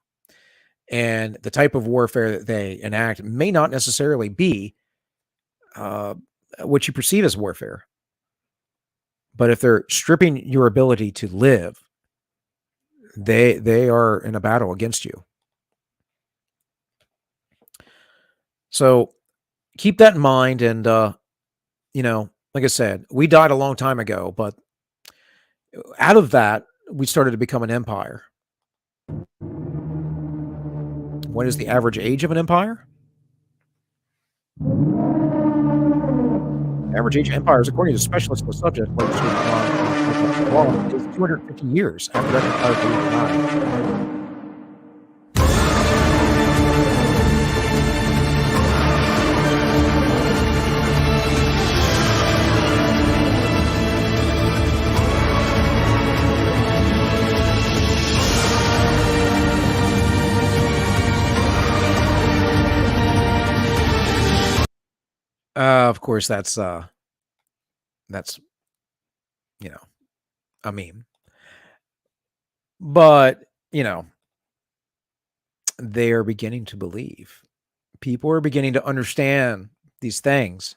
And the type of warfare that they enact may not necessarily be what you perceive as warfare. But if they're stripping your ability to live, they are in a battle against you. So keep that in mind. And, like I said, we died a long time ago, but out of that, we started to become an empire. What is the average age of an empire? Average age of empires, according to specialists in the subject, is 250 years after that empire died. Of course, that's a meme. But, they are beginning to believe. People are beginning to understand these things.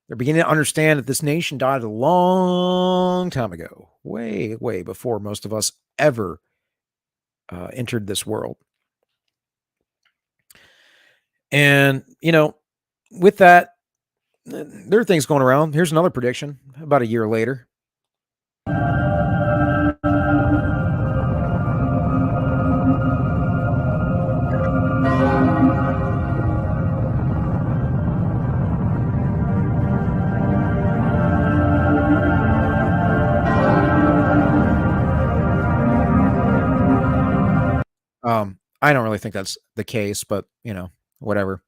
They're beginning to understand that this nation died a long time ago, way, way before most of us ever entered this world. And, with that, there are things going around. Here's another prediction about a year later. I don't really think that's the case, but whatever.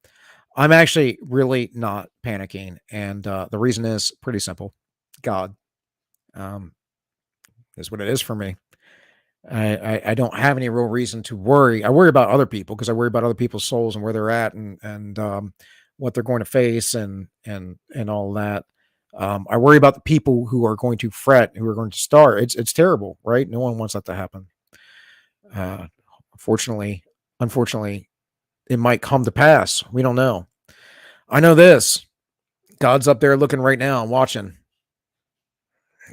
I'm actually really not panicking, and the reason is pretty simple. God is what it is for me. I don't have any real reason to worry. I worry about other people because I worry about other people's souls and where they're at and what they're going to face and all that. I worry about the people who are going to fret, who are going to starve. It's terrible, right? No one wants that to happen. Unfortunately, it might come to pass. We don't know. I know this. God's up there looking right now and watching.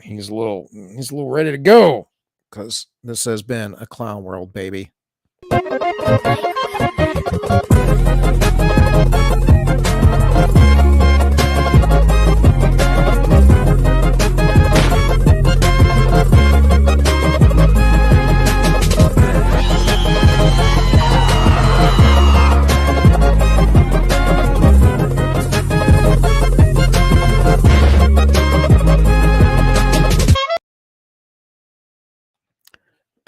He's a little ready to go because this has been a clown world, baby.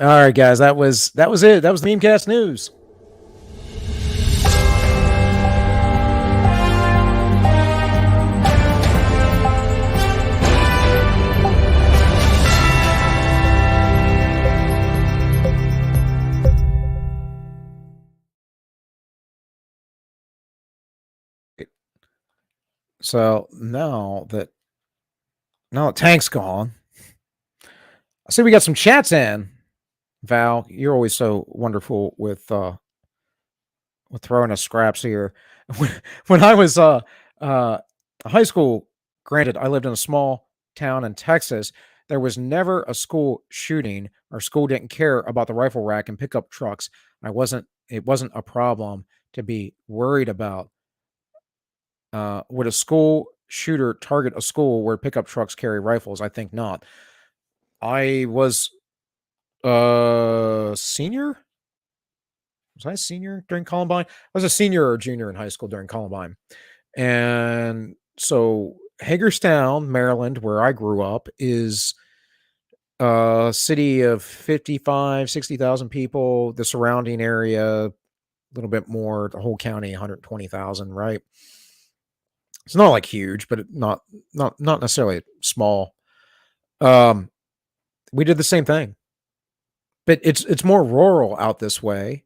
All right, guys, that was it. That was the Memecast news. So now that Tank's gone, I see we got some chats in. Val, you're always so wonderful with throwing us scraps here. When I was high school, granted, I lived in a small town in Texas. There was never a school shooting. Our school didn't care about the rifle rack and pickup trucks. It wasn't a problem to be worried about. Would a school shooter target a school where pickup trucks carry rifles? I think not. I was senior. Was I a senior during Columbine? I was a senior or junior in high school during Columbine. And so Hagerstown, Maryland, where I grew up, is a city of 55, 60,000 people. The surrounding area, a little bit more. The whole county, 120,000, right? It's not like huge, but not necessarily small. We did the same thing. But it's more rural out this way.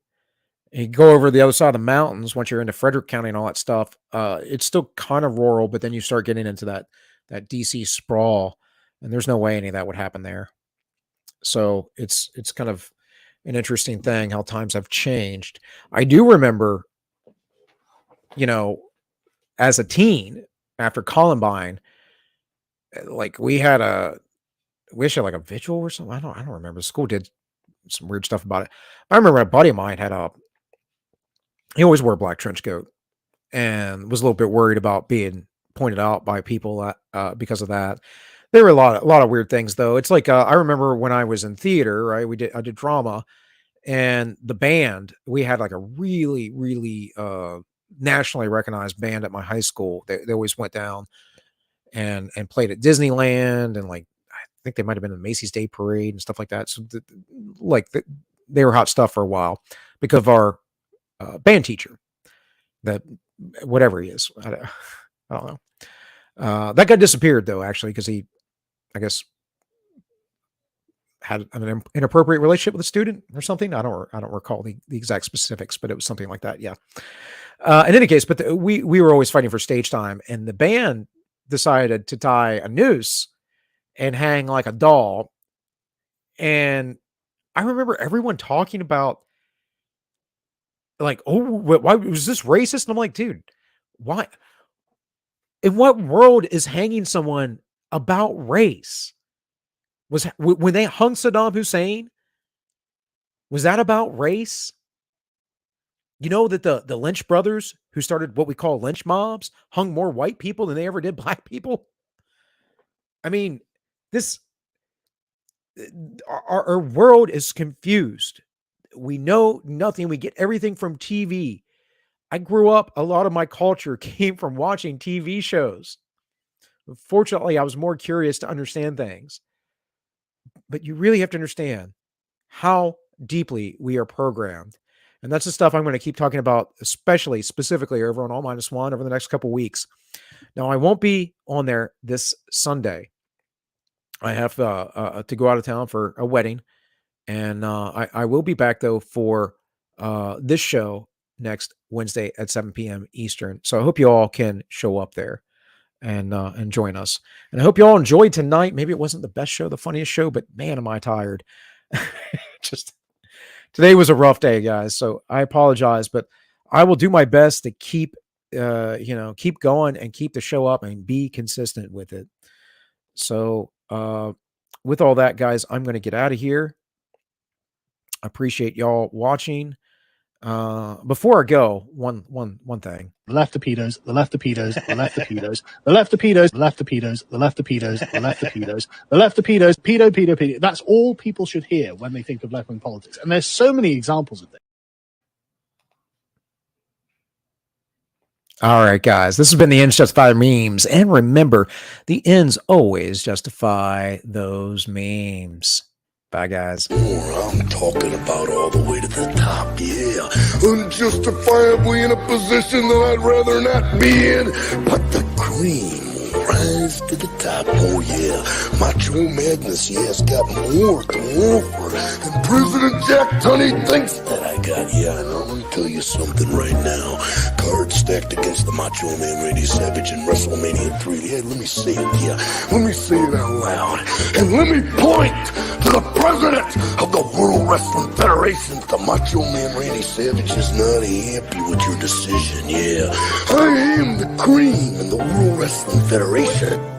You go over the other side of the mountains once you're into Frederick County and all that stuff. It's still kind of rural, but then you start getting into that DC sprawl, and there's no way any of that would happen there. So it's kind of an interesting thing how times have changed. I do remember, as a teen after Columbine, like we had like a vigil or something. I don't remember. The school did some weird stuff about it. I remember a buddy of mine he always wore a black trench coat and was a little bit worried about being pointed out by people because of that. There were a lot of weird things though. It's like, I remember when I was in theater, right? I did drama, and the band, we had like a really, really, nationally recognized band at my high school. They always went down and played at Disneyland, and like, I think they might've been in the Macy's Day Parade and stuff like that. So they were hot stuff for a while because of our, band teacher, that whatever he is, I don't know. That guy disappeared though, actually, because he, I guess, had an inappropriate relationship with a student or something. I don't recall the exact specifics, but it was something like that. Yeah. In any case, but we were always fighting for stage time, and the band decided to tie a noose and hang like a doll. And I remember everyone talking about, like, oh, why was this racist? And I'm like, dude, why? In what world is hanging someone about race? Was when they hung Saddam Hussein, was that about race? You know that the Lynch brothers, who started what we call lynch mobs, hung more white people than they ever did black people. I mean, our world is confused. We know nothing. We get everything from TV. I grew up, a lot of my culture came from watching TV shows. Fortunately, I was more curious to understand things. But you really have to understand how deeply we are programmed. And that's the stuff I'm going to keep talking about, specifically over on All Minus One over the next couple weeks. Now, I won't be on there this Sunday. I have to go out of town for a wedding And I will be back though for this show next Wednesday at 7 p.m. Eastern. So I hope you all can show up there and join us. And I hope you all enjoyed tonight. Maybe it wasn't the best show, the funniest show, but man, am I tired. Just today was a rough day, guys. So I apologize, but I will do my best to keep keep going and keep the show up and be consistent with it. So with all that, guys, I'm going to get out of here. I appreciate y'all watching. Before I go, one thing. The left torpedoes, the left torpedoes, the left torpedoes, the left torpedoes, the left torpedoes, the left torpedoes, the left torpedoes, the left torpedoes, pedo. That's all people should hear when they think of left-wing politics. And there's so many examples of this. All right, guys, this has been the Ends Justify Memes. And remember, the ends always justify those memes. Bye, guys. I'm talking about all the way to the top, yeah. Unjustifiably in a position that I'd rather not be in, but the cream will rise to the top, oh yeah. Macho Madness, yeah, it's got more to offer than President Jack Tunney thinks that I got, yeah. And I'm gonna tell you something right now. Cards stacked against the Macho Man Randy Savage in WrestleMania 3. Yeah, let me say it, yeah. Let me say it out loud. And let me point to the president of the World Wrestling Federation. The Macho Man Randy Savage is not happy with your decision, yeah. I am the cream in the World Wrestling Federation.